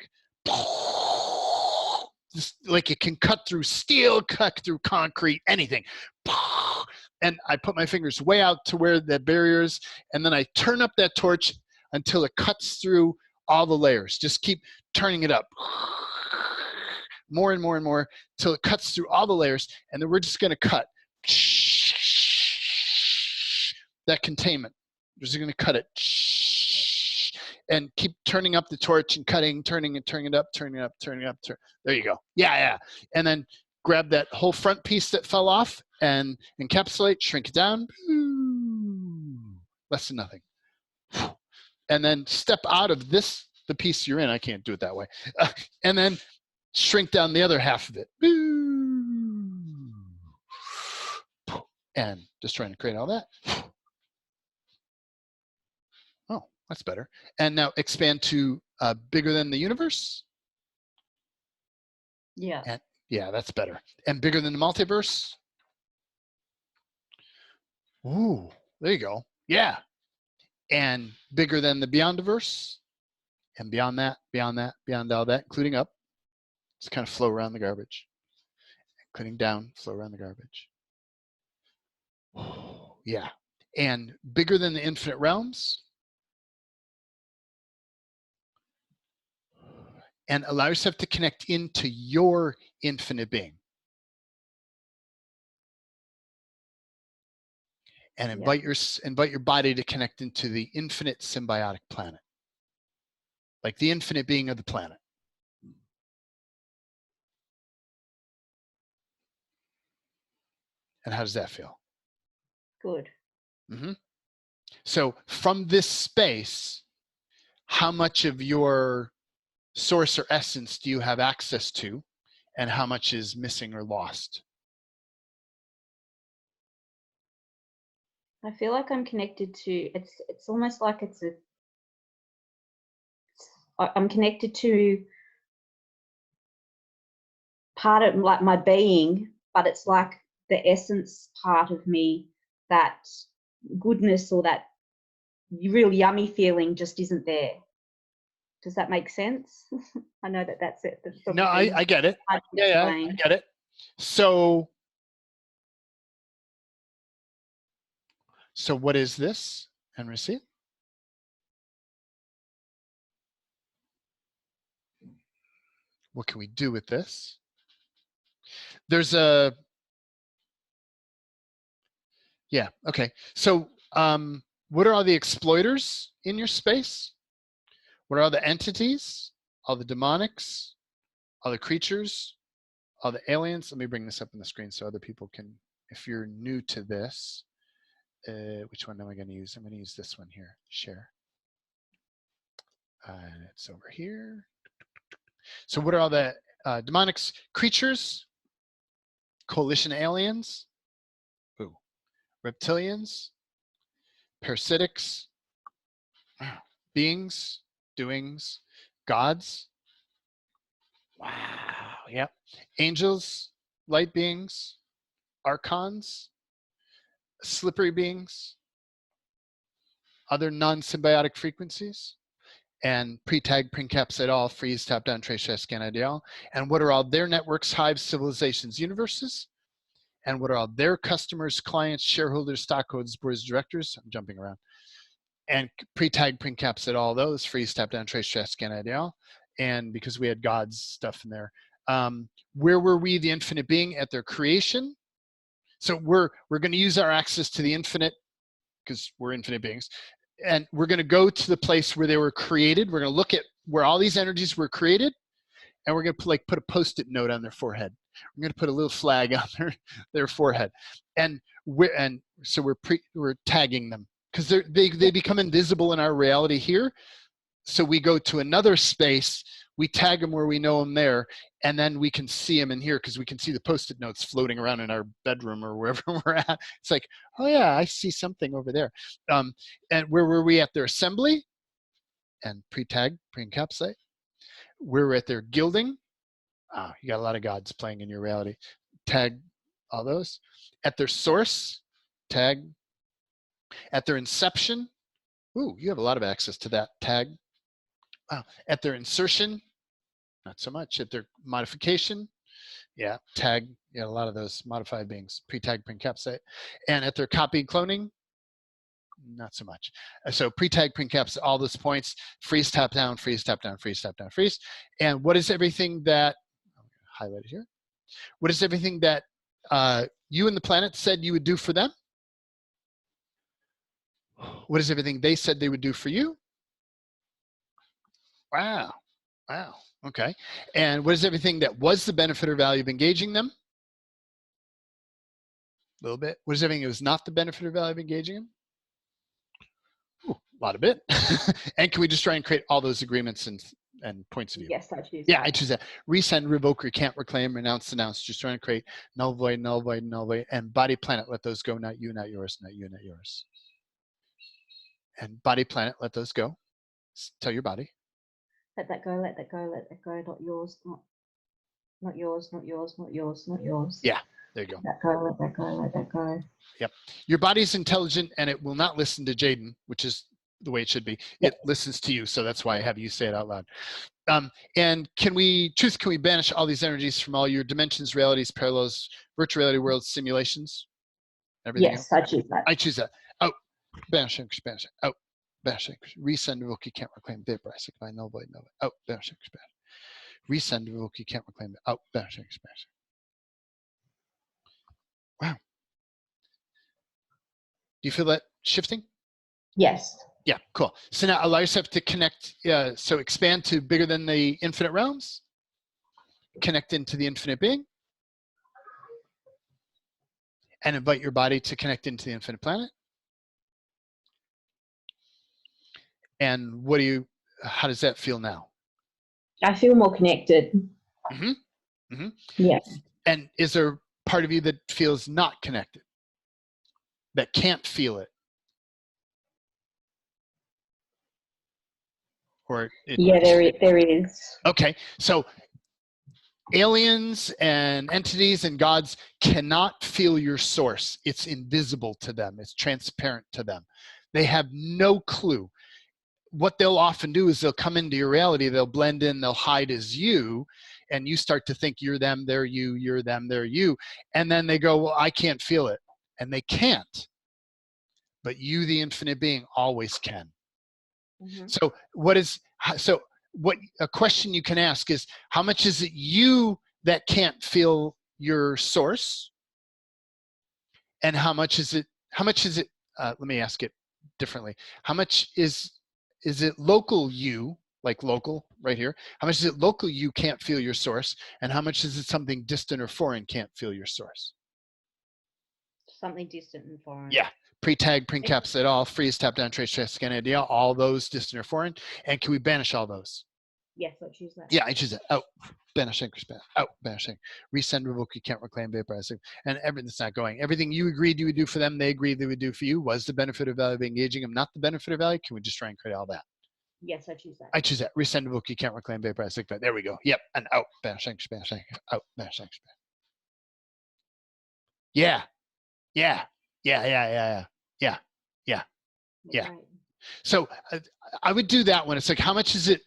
it can cut through steel, cut through concrete, anything. And I put my fingers way out to where that barrier is, and then I turn up that torch until it cuts through all the layers. Just keep turning it up more and more and more till it cuts through all the layers, and then we're just going to cut that containment. We're just going to cut it and keep turning up the torch and cutting, turning it, turning it up, turning it up, turning it up. There you go. Yeah. And then grab that whole front piece that fell off and encapsulate, shrink it down. Less than nothing. And then step out of the piece you're in. I can't do it that way. And then shrink down the other half of it. And just trying to create all that. Oh, that's better. And now expand to bigger than the universe. Yeah. And, yeah, that's better. And bigger than the multiverse. Ooh, there you go. Yeah. And bigger than the Beyondiverse. And beyond that, beyond all that, including up. Just kind of flow around the garbage. Including down, flow around the garbage. Yeah. And bigger than the infinite realms. And allow yourself to connect into your infinite being. And invite your body to connect into the infinite symbiotic planet. Like the infinite being of the planet. And how does that feel? Good. Mm-hmm. So from this space, how much of your source or essence do you have access to, and how much is missing or lost? I feel like I'm connected to, it's almost like I'm connected to part of like my being, but it's like the essence part of me, that goodness or that real yummy feeling just isn't there. Does that make sense? I know that's it. No, I get it. Yeah, I get it. So what is this? And receive. What can we do with this? There's a, yeah, okay. So what are all the exploiters in your space? What are all the entities? All the demonics? All the creatures? All the aliens? Let me bring this up on the screen so other people can, if you're new to this, which one am I going to use? I'm going to use this one here, share. It's over here. So what are all the demonics, creatures, coalition aliens, reptilians, parasitics, beings, doings, gods? Wow, yep. Angels, light beings, archons, slippery beings, other non-symbiotic frequencies, and pre-tag, pre-encapsulate all, freeze, tap down, trace, share, scan, ideal. And what are all their networks, hives, civilizations, universes? And what are all their customers, clients, shareholders, stockholders, boards, directors? I'm jumping around. And pre-tag, pre-encapsulate all those, freeze, tap down, trace, share, scan, ideal. And because we had God's stuff in there. Where were we, the infinite being, at their creation? So we're going to use our access to the infinite because we're infinite beings. And we're going to go to the place where they were created. We're going to look at where all these energies were created, and we're going to put a Post-it note on their forehead. We're going to put a little flag on their forehead, and so we're tagging them because they become invisible in our reality here. So we go to another space, we tag them where we know them there, and then we can see them in here because we can see the Post-it notes floating around in our bedroom or wherever we're at. It's like, oh yeah, I see something over there. And where were we at their assembly? And pre-tag, pre-encapsulate. Where we're at their gilding. You got a lot of gods playing in your reality. Tag all those. At their source, tag. At their inception, ooh, you have a lot of access to that, tag. At their insertion, not so much. At their modification, yeah, tag. Yeah, a lot of those modified beings, pre-tag, pre-encapsulate. And at their copy and cloning, not so much. So pre-tag, pre-encapsulate, all those points, freeze, tap down, freeze, tap down, freeze, tap down, freeze. And what is everything that, I'm going to highlight it here. What is everything that you and the planet said you would do for them? What is everything they said they would do for you? Wow. Wow. Okay. And what is everything that was the benefit or value of engaging them? A little bit. What is everything that was not the benefit or value of engaging them? Ooh, a lot of it. And can we just try and create all those agreements and points of view? Yes, I choose. Yeah, I choose that. Resend, revoke, recant, reclaim, renounce, denounce. Just trying to create null, void, null, void, null, void. And body, planet, let those go. Not you, not yours, not you, not yours. And body, planet, let those go. Tell your body. Let that go, let that go, let that go, not yours, not yours, not yours, not yours, not yours. Yeah, there you go. Let that go, let that go, let that go. Yep. Your body's intelligent and it will not listen to Jaden, which is the way it should be. It listens to you, so that's why I have you say it out loud. And can we banish all these energies from all your dimensions, realities, parallels, virtual reality worlds, simulations? Everything Yes, else? I choose that. I choose that. Oh, banish, banish. Oh, banish, resend, revoke, you can't reclaim, vaporize, combine, null, void, null. Oh, banish, banish. Resend, revoke, you can't reclaim. Oh, banish, banish. Wow. Do you feel that shifting? Yes. Yeah, cool. So now allow yourself to connect, so expand to bigger than the infinite realms, connect into the infinite being, and invite your body to connect into the infinite planet. And how does that feel now? I feel more connected. Mm-hmm. Mm-hmm. Yes. And is there part of you that feels not connected, that can't feel it? Or yeah, there is. Okay, so aliens and entities and gods cannot feel your source. It's invisible to them. It's transparent to them. They have no clue. What they'll often do is they'll come into your reality, they'll blend in, they'll hide as you, and you start to think you're them, they're you, you're them, they're you. And then they go, well, I can't feel it. And they can't. But you, the infinite being, always can. Mm-hmm. So what a question you can ask is, how much is it you that can't feel your source? And how much is it, let me ask it differently. How much is it local you, like local right here? How much is it local you can't feel your source? And how much is it something distant or foreign can't feel your source? Something distant and foreign. Yeah. Pre-tag, pre-encapsulate all, freeze, tap down, trace, scan, idea, all those distant or foreign. And can we banish all those? Yes, I choose that. Yeah, I choose that. Out, banishing, out, banishing, resend, revoke, you can't reclaim, vaporize, and everything's not going. Everything you agreed you would do for them, they agreed they would do for you. Was the benefit or value of engaging them not the benefit or value? Can we just try and create all that? Yes, I choose that. I choose that. Resend, revoke, you can't reclaim, vaporize, there we go. Yep, and out, banishing, out, banishing. Yeah. Yeah. Yeah. Yeah. Yeah. Yeah. Yeah. Yeah. So I would do that one. It's like, how much is it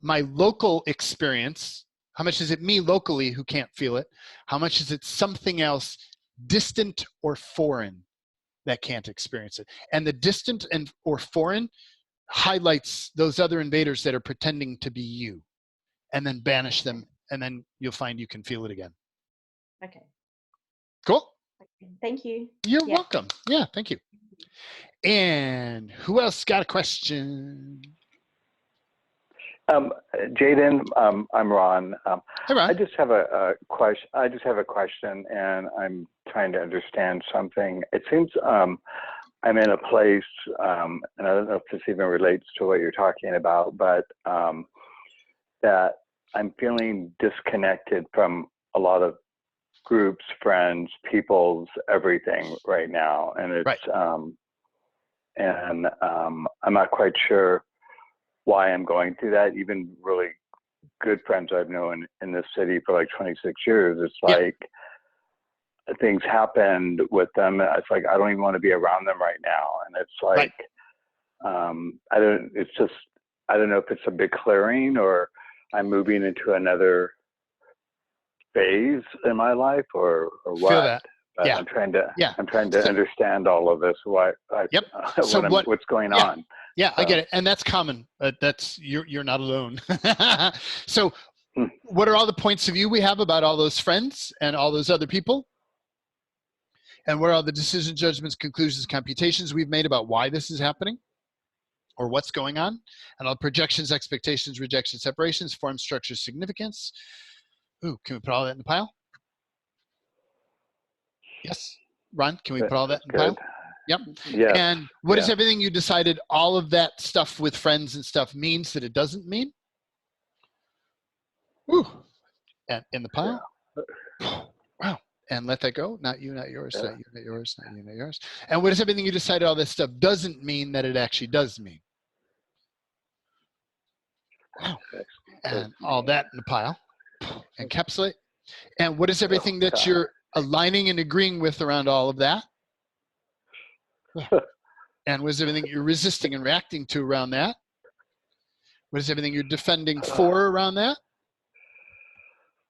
my local experience? How much is it me locally who can't feel it? How much is it something else distant or foreign that can't experience it? And the distant and or foreign highlights those other invaders that are pretending to be you, and then banish them, and then you'll find you can feel it again. Okay. Cool. Thank you. You're welcome. Yeah, thank you. And who else got a question? Jaden, I'm Ron. Hi, Ron. I just have a question. And I'm trying to understand something. It seems I'm in a place, and I don't know if this even relates to what you're talking about, but that I'm feeling disconnected from a lot of groups, friends, people's everything right now, and it's I'm not quite sure why I'm going through that. Even really good friends I've known in this city for like 26 years, it's like things happened with them. It's like I don't even want to be around them right now, and it's like I don't know if it's a big clearing or I'm moving into another phase in my life or what. Feel that. But I'm trying to understand all of this. What's going on? Yeah, I get it, and that's common. That's you're not alone. So, what are all the points of view we have about all those friends and all those other people? And what are all the decisions, judgments, conclusions, computations we've made about why this is happening, or what's going on, and all projections, expectations, rejections, separations, form, structure, significance. Ooh, can we put all that in the pile? Yes, Ron, can we put all that in the pile? Yep. Yeah. And what is everything you decided all of that stuff with friends and stuff means that it doesn't mean? Woo. And in the pile? Wow. And let that go. Not you, not yours, not you, not yours, not you, not yours. And what is everything you decided all this stuff doesn't mean that it actually does mean? Wow. And all that in the pile. Encapsulate. And what is everything that you're aligning and agreeing with around all of that? And what is everything you're resisting and reacting to around that? What is everything you're defending for around that?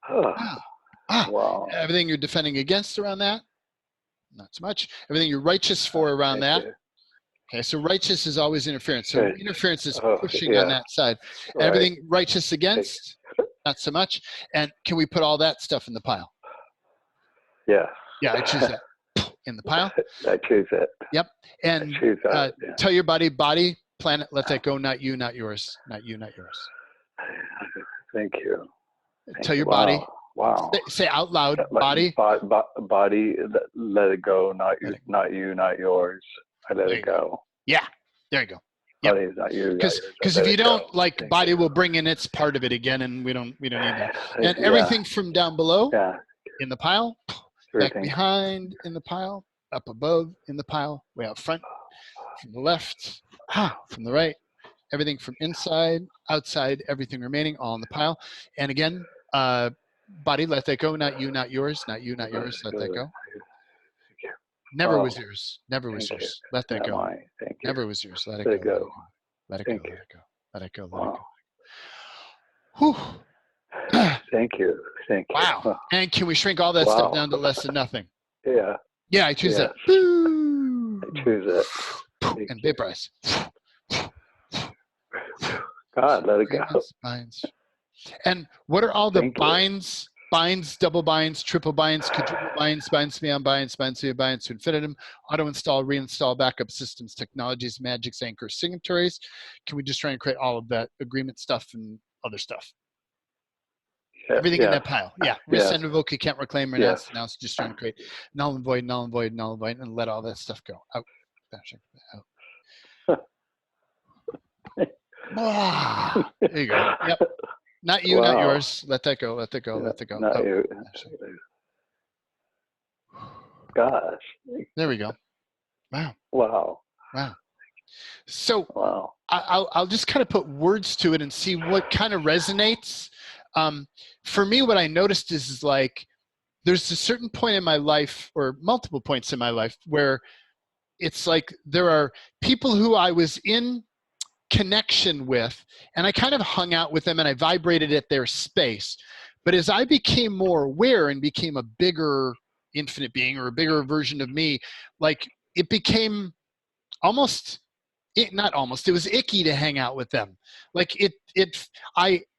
Wow. Everything you're defending against around that? Not so much. Everything you're righteous for around that? Okay, so righteous is always interference. So interference is pushing on that side. Everything righteous against? Not so much. And can we put all that stuff in the pile? Yeah. Yeah, I choose that. In the pile. I choose it. Yep. And tell your body, planet, let that go, not you, not yours. Not you, not yours. Thank you. Tell your body. Wow. Say out loud, body. Body, let it go, not you, not yours. I let it go. Yeah. There you go. Yep. Body is not you. Because if you don't, body will bring in its part of it again, and we don't need that. And everything from down below in the pile. Back behind in the pile, up above in the pile, way out front, from the left, from the right, everything from inside, outside, everything remaining, all in the pile. And again, body, let that go, not you, not yours, not you, not yours, let that go. Never was yours, never was yours, let that go. Never was yours, let it go. Let it go, let it go, let it go, let it go. Whew. Thank you. Wow. And can we shrink all that stuff down to less than nothing? Yeah. Yeah, I choose that. I choose it. And vaporize. God, let it go. Binds. And what are all the binds, double binds, triple binds, quadruple binds, binds beyond binds, binds via binds to infinitum, auto install, reinstall, backup systems, technologies, magics, anchors, signatories? Can we just try and create all of that agreement stuff and other stuff? Everything in that pile. Yeah. Resend, revoke, you can't reclaim, renounce. Now it's just trying to create null and void, null and void, null and void, and let all that stuff go. Out. Out. There you go. Yep. Not you, not yours. Let that go. Let that go. Let that go. Not you. Gosh. There we go. Wow. Wow. Wow. So I'll just kind of put words to it and see what kind of resonates. For me, what I noticed is like, there's a certain point in my life, or multiple points in my life, where it's like there are people who I was in connection with, and I kind of hung out with them and I vibrated at their space. But as I became more aware and became a bigger infinite being or a bigger version of me, like it became almost, it was icky to hang out with them. Like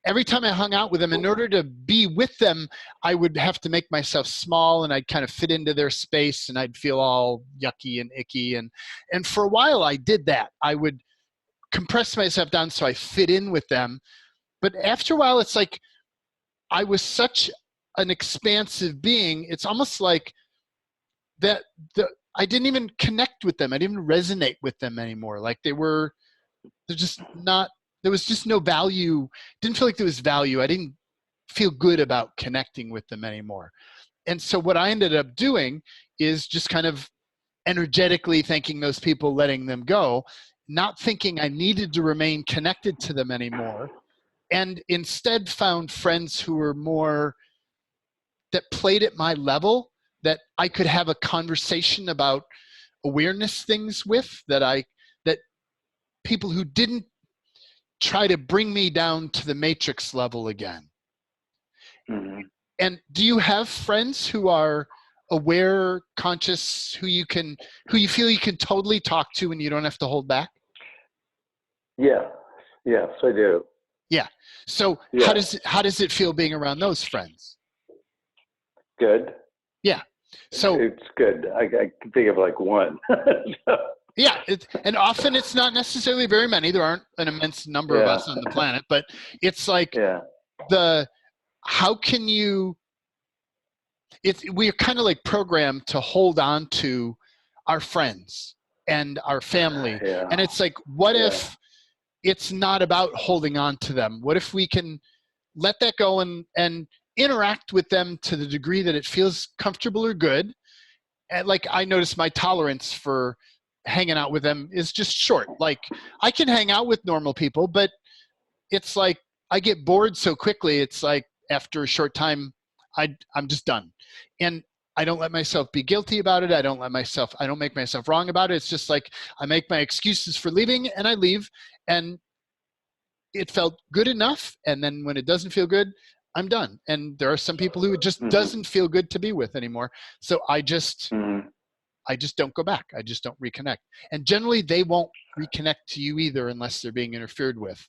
every time I hung out with them, in order to be with them, I would have to make myself small and I'd kind of fit into their space and I'd feel all yucky and icky. And for a while I did that. I would compress myself down so I fit in with them. But after a while, it's like I was such an expansive being. It's almost like that I didn't even connect with them. I didn't even resonate with them anymore. Like they're just not, there was just no value. Didn't feel like there was value. I didn't feel good about connecting with them anymore. And so what I ended up doing is just kind of energetically thanking those people, letting them go, not thinking I needed to remain connected to them anymore. And instead found friends who were more, that played at my level, that I could have a conversation about awareness things with, that people who didn't try to bring me down to the matrix level again. Mm-hmm. And do you have friends who are aware, conscious, who you feel you can totally talk to and you don't have to hold back? Yeah. Yes, I do. Yeah. So yeah. How does it feel being around those friends? Good. Yeah. So it's good. I can think of like one. Yeah. And often it's not necessarily very many. There aren't an immense number of us on the planet, but it's like how can you, we're kind of like programmed to hold on to our friends and our family. Yeah. And it's like, what if it's not about holding on to them? What if we can let that go and interact with them to the degree that it feels comfortable or good? And like, I notice my tolerance for hanging out with them is just short. Like, I can hang out with normal people, but it's like I get bored so quickly. It's like after a short time, I'm just done. And I don't let myself be guilty about it. I don't make myself wrong about it. It's just like I make my excuses for leaving and I leave, and it felt good enough. And then when it doesn't feel good, I'm done. And there are some people who it just doesn't feel good to be with anymore. So I just don't go back. I just don't reconnect. And generally they won't reconnect to you either unless they're being interfered with.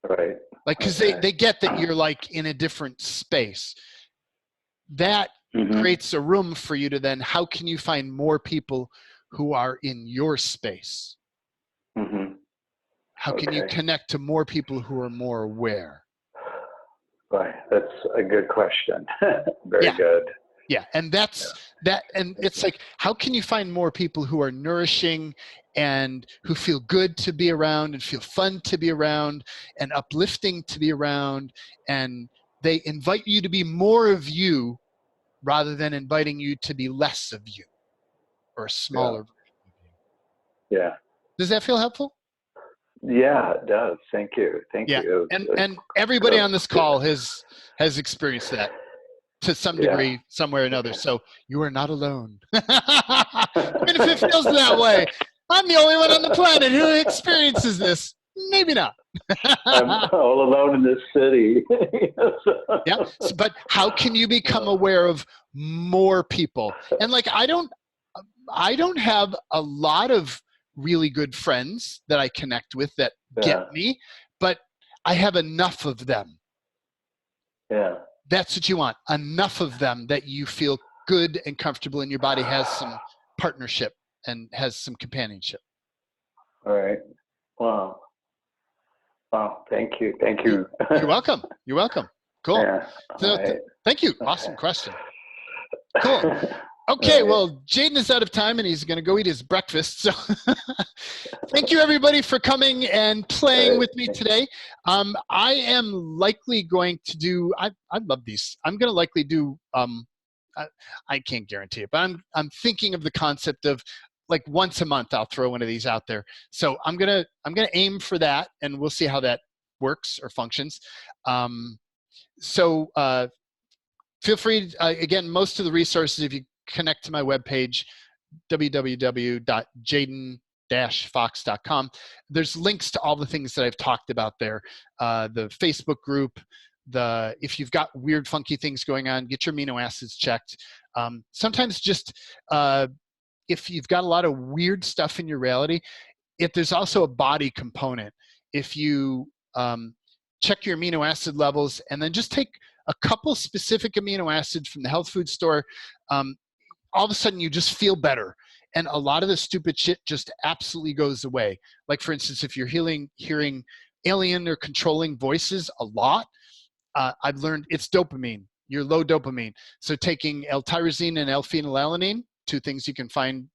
Right. Like, cause they get that you're like in a different space. That creates a room for you to then, how can you find more people who are in your space? How can you connect to more people who are more aware? Right. That's a good question. Very good. Yeah. And and it's like, how can you find more people who are nourishing and who feel good to be around and feel fun to be around and uplifting to be around, and they invite you to be more of you rather than inviting you to be less of you or a smaller version of you. Yeah. Does that feel helpful? Yeah, it does. Thank you. Thank you. And everybody on this call has experienced that to some degree, somewhere or another. So you are not alone. Even if it feels that way, I'm the only one on the planet who experiences this. Maybe not. I'm all alone in this city. Yeah. But how can you become aware of more people? And like, I don't have a lot of really good friends that I connect with that get me, but I have enough of them. Yeah. That's what you want. Enough of them that you feel good and comfortable and your body has some partnership and has some companionship. All right. Wow. Wow. Thank you. Thank you. You're welcome. You're welcome. Cool. Yeah. So, thank you. Awesome question. Cool. Okay, well, Jaden is out of time and he's going to go eat his breakfast. So thank you, everybody, for coming and playing with me today. I am likely going to do, I love these. I'm going to likely do, I can't guarantee it, but I'm thinking of the concept of like once a month, I'll throw one of these out there. So I'm going to aim for that, and we'll see how that works or functions. Feel free, again, most of the resources, if you connect to my webpage, www.jaden-fox.com. There's links to all the things that I've talked about there. The Facebook group, if you've got weird, funky things going on, get your amino acids checked. Sometimes just if you've got a lot of weird stuff in your reality, there's also a body component. If you check your amino acid levels and then just take a couple specific amino acids from the health food store, all of a sudden you just feel better. And a lot of the stupid shit just absolutely goes away. Like, for instance, if you're hearing alien or controlling voices a lot, I've learned it's dopamine. You're low dopamine. So taking L-tyrosine and L-phenylalanine, 2 things you can find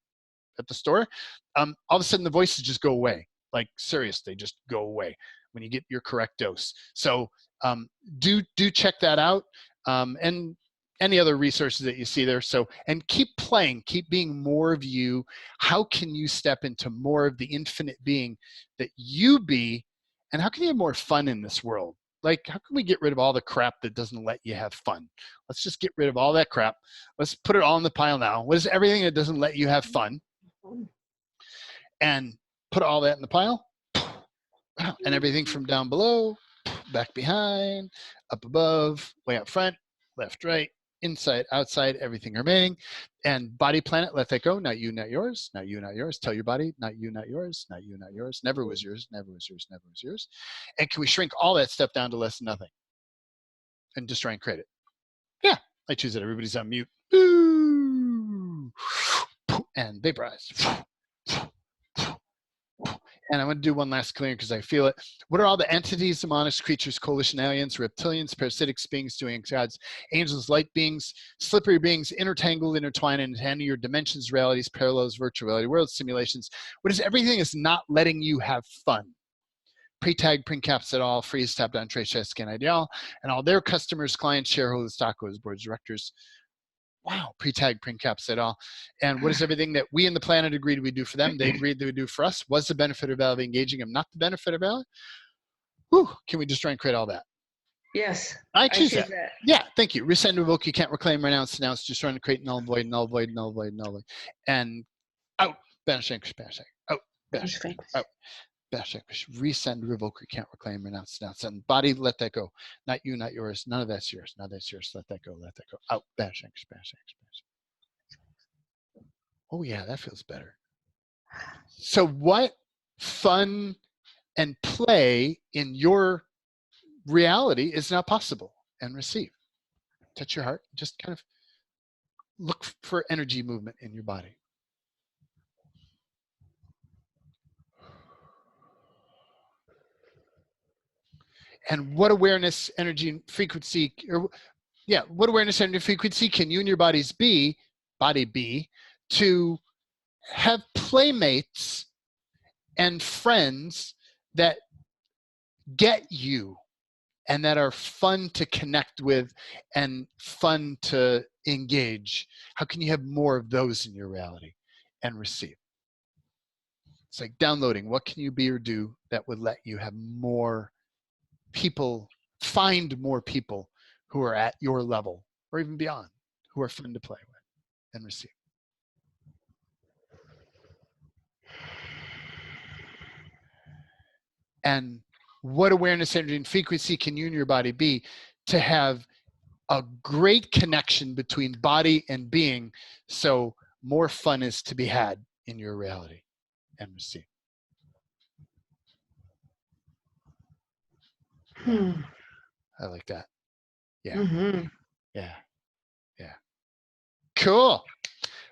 at the store, all of a sudden the voices just go away. Like, serious, they just go away when you get your correct dose. So do check that out, and any other resources that you see there. So, and keep playing, keep being more of you. How can you step into more of the infinite being that you be, and how can you have more fun in this world? Like, how can we get rid of all the crap that doesn't let you have fun? Let's just get rid of all that crap. Let's put it all in the pile now. What is everything that doesn't let you have fun? And put all that in the pile. And everything from down below, back behind, up above, way up front, left, right, inside, outside, everything remaining. And body planet, let that go. Not you, not yours. Not you, not yours. Tell your body, not you, not yours. Not you, not yours. Never was yours. Never was yours. Never was yours. And can we shrink all that stuff down to less than nothing? And just try and create it. Yeah, I choose it. Everybody's on mute. And vaporize. And I'm going to do one last clearing because I feel it. What are all the entities, demonic creatures, coalition aliens, reptilians, parasitic beings, doing gods, angels, light beings, slippery beings, intertangled, intertwined, and into your dimensions, realities, parallels, virtual reality, worlds, simulations? What is everything that's not letting you have fun? Pre-tag, print-caps at all, freeze, tap down, trace, share, scan, ideal, and all their customers, clients, shareholders, stockholders, boards, directors. Wow, pre-tag, print caps at all. And what is everything that we and the planet agreed we do for them, they agreed they would do for us? Was the benefit or value of engaging them not the benefit or value? Whew, can we just try and create all that? Yes. I choose that. Yeah, thank you. Rescind, revoke, you can't reclaim, renounce, denounce, just trying to create null, void, null, void, null, void, null, void. And out, banish, vanquish, banish, out, banish, out. Resend, revoke, recant, reclaim, renounce, denounce, and body, let that go. Not you, not yours. None of that's yours. None of that's yours. Let that go. Let that go. Out. Banish, vanquish, banish, banish. Oh yeah, that feels better. So what fun and play in your reality is now possible? And receive. Touch your heart. Just kind of look for energy movement in your body. And what awareness, energy, and frequency, what awareness, energy, and frequency can you and your body be to have playmates and friends that get you and that are fun to connect with and fun to engage? How can you have more of those in your reality and receive? It's like downloading. What can you be or do that would let you have more people, find more people who are at your level or even beyond, who are fun to play with and receive? And what awareness, energy, and frequency can you and your body be to have a great connection between body and being, so more fun is to be had in your reality and receive? I like that. Yeah. Yeah. Yeah. Cool.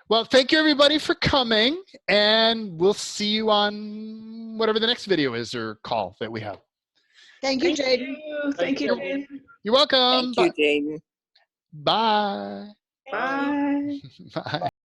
Well, thank you everybody for coming, and we'll see you on whatever the next video is or call that we have. Thank you, Jaden. Thank you, Jaden. You're welcome. Thank you, Jaden. Bye. Bye. Bye.